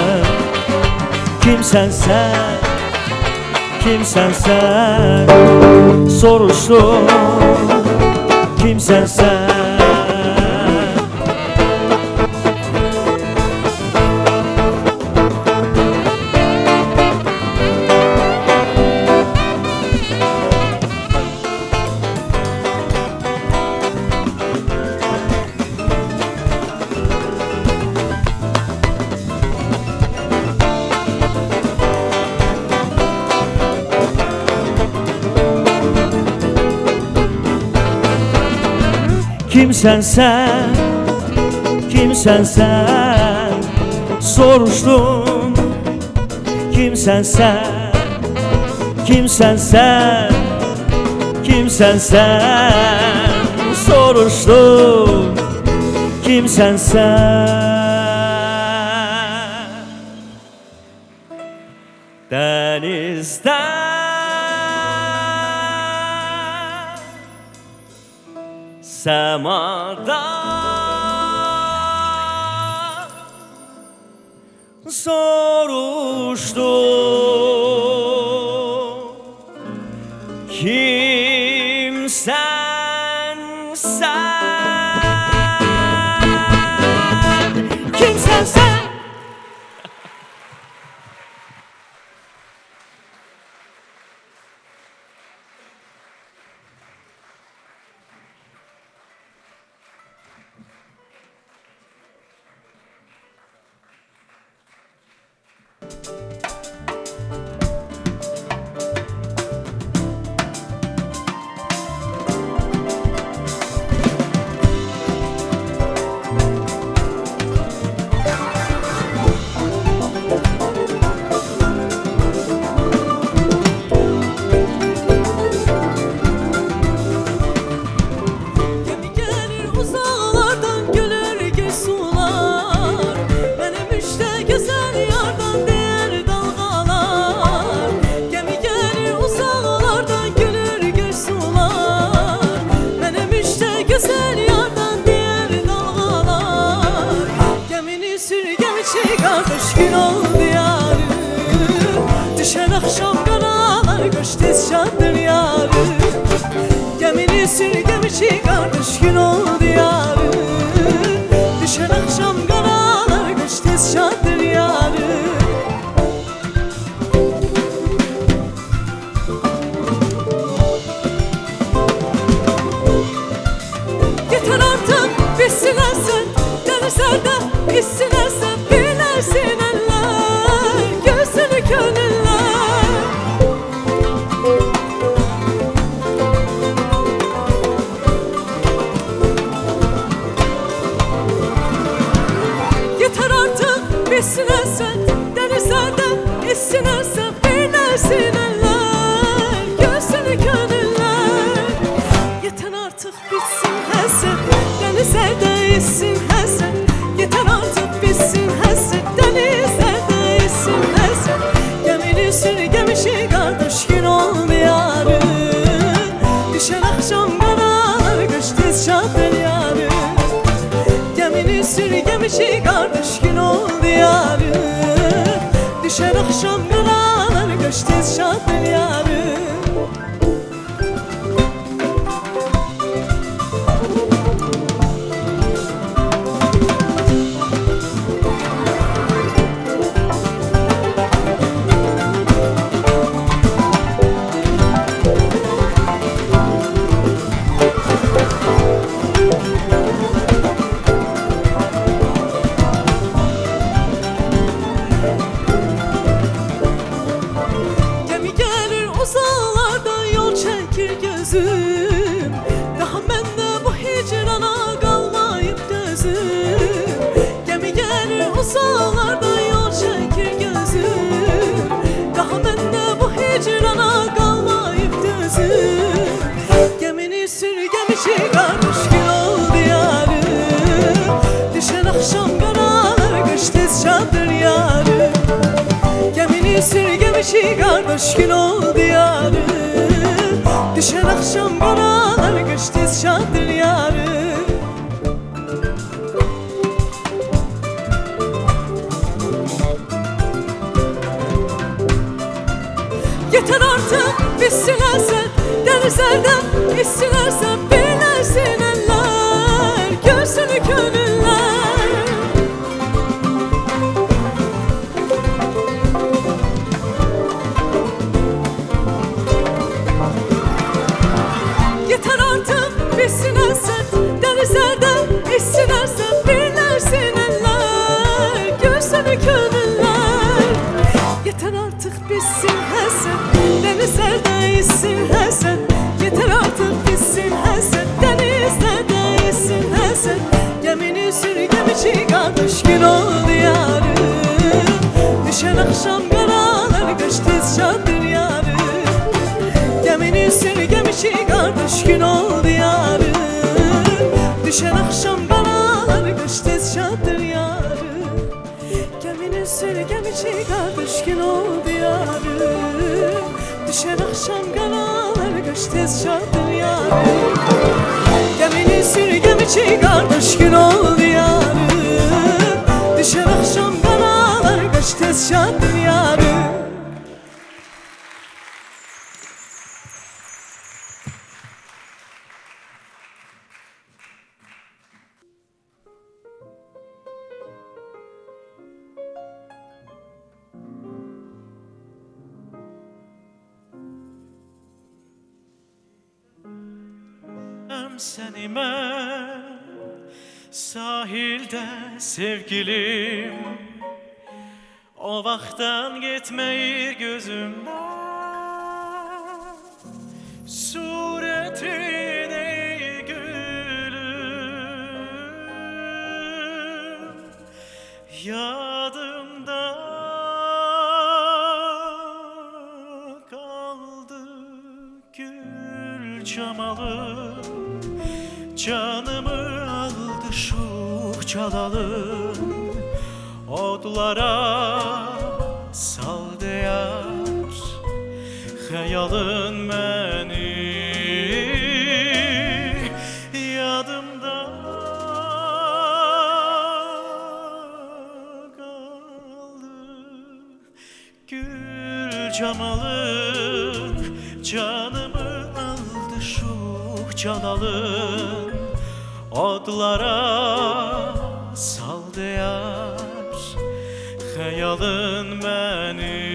Kimsen sen? Kimsen sen? Soruştum. Kimsen sen? Kimsen sen? Kimsen sen? Soruştum. Kimsen sen? Kimsen sen? Kimsen sen? Soruştum. Kimsen sen? Denizden, semadan, soruşdu. Kimsen sen? Kimsen sen? Gemi gelir uzaklardan gülür gül sular. Benim işte güzel yardan değer dalgalar. Gemi gelir uzaklardan gülür gül sular. Benim işte güzel yardan değer dalgalar. Gemini sür gemiçi kardeş gün oldu yarı. Düşen akşam karalar kış tez şandır yarı. Gemini sür gemiçi kardeş gün oldu yarı. Düşen akşam karalar kış tez şandır yarı. Yeter artık bitsin sen denizlerde bitsin sen bilersin eller gözünü gönüller. Yeter artık bitsin sen denizlerde bitsin sen bilersin eller gözünü gönüller. Yeter artık bitsin sen denizlerde bitsin sen. Yeter artık bitsin sen denizlerde bitsin sen. Gemini sür gemişi kardeş gün oldu yarı. Düşen akşam karalar kış tez şandır yarı. Gemini sür gemişi kardeş gün oldu yarı. Düşen akşam karalar kış tez şandır yarı. Gemi gelir uzaklardan yol çekir gözüm. Daha bende bu hicrana kalmayıp gözüm. Gemi gelir uzaklardan yol çekir gözüm. Daha bende bu hicrana kalmayıp gözüm. Gemini sür gemiçi kardeş gün oldu yarı. Düşen akşam karalar kış tez şandır yarı. Gemini sür gemişi kardeş gün oldu yarı. Düşen akşam karalar kış tez şandır yarı. Yeter artık bitsin sen denizlerde bitsin sen bilersin eller gözünü gönüller. Yeter artık bitsin sen denizlerde bitsin sen bilersin eller gözünü gönüller. Yeter artık bitsin sen denizlerde bitsin sen. Yeter artık bitsin sen denizlerde bitsin sen. Gemini sür gemiçi kardeş gün oldu yarı. Düşen akşam karalar kış tez şandır yarı. Gemini sür gemişi kardeş gün oldu yarı. Düşen akşam karalar kış tez şandır yarı. Gemini sür gemişi kardeş gün oldu yarı. Düşen akşam karalar kış tez şandır yarı. Gemini sür gemişi kardeş gün oldu yarı. Düşen akşam karalar kış qız şad dünyanı. Seni mən sahildə sevgilim, o vaxtdan getməyir gözümdən surətin ey gülüm, yadımda qaldı gül camalı. Canımı aldı şuh çalalı, odlara saldı yar, hayalın beni yadımda kaldı. Gül camalın canımı aldı şuh çalalı, odlara saldı yar, hayalın beni.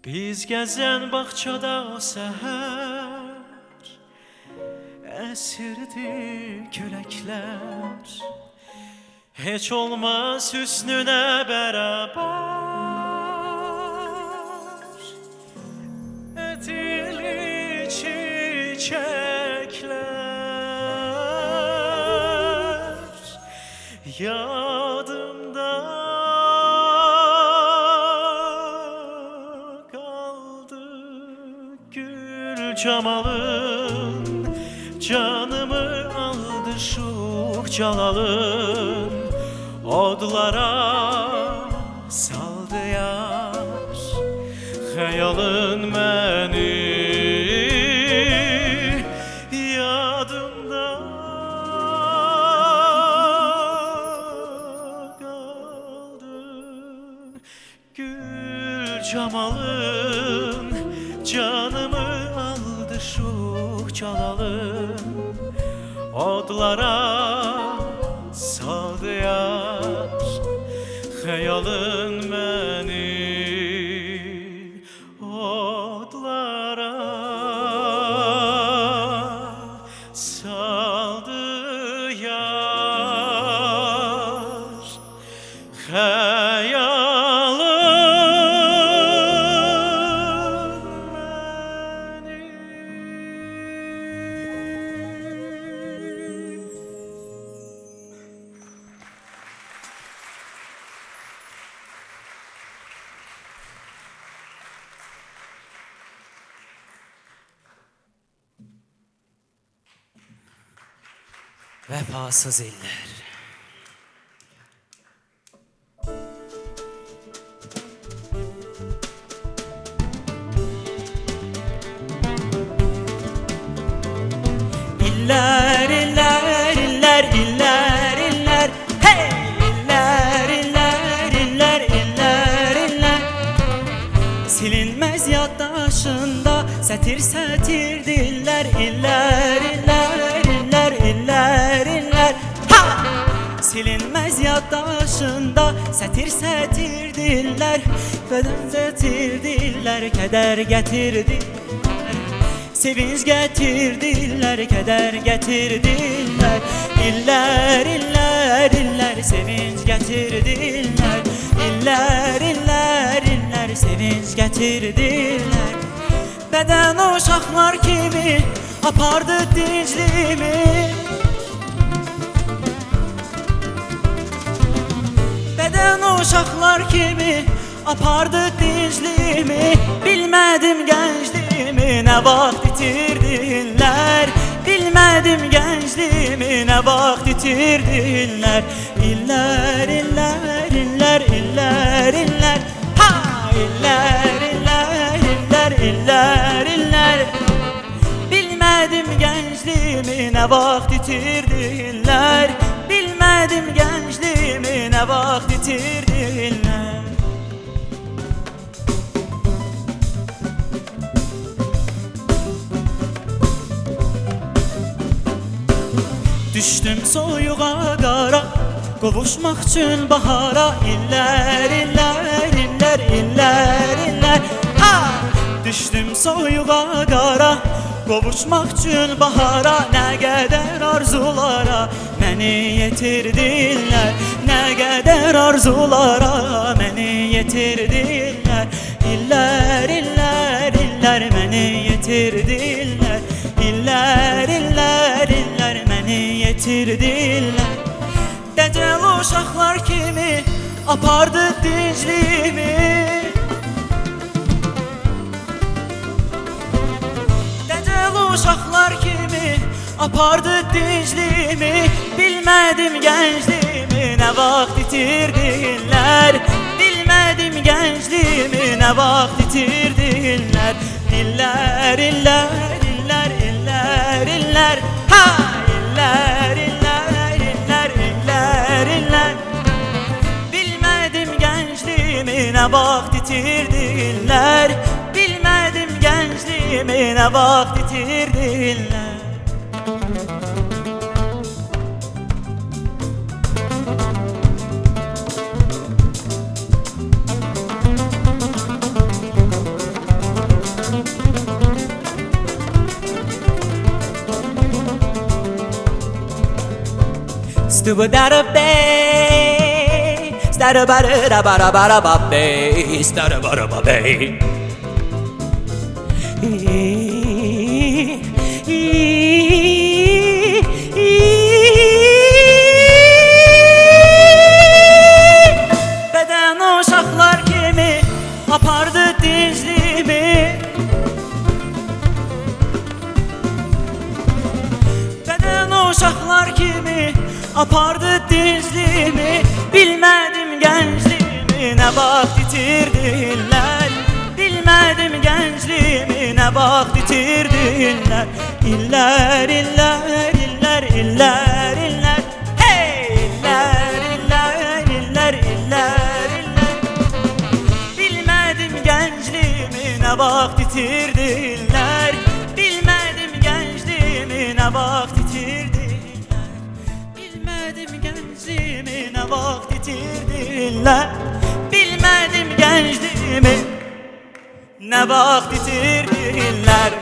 Biz gəzən bağçada o səhər, əsirdi küləklər, heç olmaz hüsnünə bərabər, ətirli çiçəklər yadımda kaldı. Gül camalın canımı aldı şuh calalın, odlara saldı yar, hayalın beni yadımda kaldı. Gül camalın canımı aldı şuh calalın, odlara saldı yar, hayalın beni odlara saldı yar, hayalın beni. Vefasız iller. İller, iller, iller, iller, iller, hey! İller, iller, iller, iller, iller. Silinmez yaddaşında sətir sətir diller. İller, iller, iller, iller, iller, ha! Silinmez yaddaşında sətir sətir diller. Beden zetirdirlər, keder getirdirlər, sevinç getirdirlər, keder getirdirlər. İller, iller, iller, sevinç getirdirlər. İller, iller, iller, sevinç getirdirlər. Beden uşaqlar kimi apardı dincliyimi. Beden uşaqlar kimi apardı dincliyimi. Bilmədim gəncliyimi nə vaxt itirdirlər. Bilmədim gəncliyimi nə vaxt itirdilər. İllər, illər, illər, illər, illər. Ha! İllər, illər, illər, illər, illər. Bilmədim gəncliyimi nə vaxt itirdilər. Bilmədim gəncliyimi nə vaxt itirdilər. Düşdüm soyuğa qara, qovuşmaq üçün bahara. İllər, illər, illər, illər, illər. Ha! Düşdüm soyuğa qara, qovuşmaq üçün bahara. Nə qədər arzulara məni yetirdilər. Nə qədər arzulara məni yetirdilər. İllər, illər, illər məni yetirdilər. İllər, illər, illər məni yetirdilər. Dəcəl uşaqlar kimi apardı dincliyimi. Dəcəl uşaqlar kimi apardı dincliyimi. Bilmədim gəncliyimi nə vaxt itirdilər. Bilmədim gəncliyimi nə vaxt itirdilər. İllər, illər, illər, illər, illər. Ha! İllər, illər, illər, illər, illər. Bilmədim gəncliyimi nə vaxt itirdilər. Bilmədim gəncliyimi nə vaxt itirdilər. Stubba-da-da-bay, sta-da-ba-da-da-ba-da-ba-da-ba-bay, sta-da-ba-da-ba-bay. Beden uşaqlar kimi apardı dincliyimi. Beden uşaqlar kimi apardı dincliyimi. Bilmədim gəncliyimi nə vaxt itirdilər. Bilmədim gəncliyimi nə vaxt itirdilər. İllər, illər, illər, illər, illər. Hey! İllər, illər, illər, illər, illər. Bilmədim gəncliyimi nə vaxt itirdilər. Bilmədim gəncliyimi nə vaxt itirdilər. Bilmədim gəncliyimi nə vaxt itirdilər. Bilmədim gəncliyimi nə vaxt itirdilər.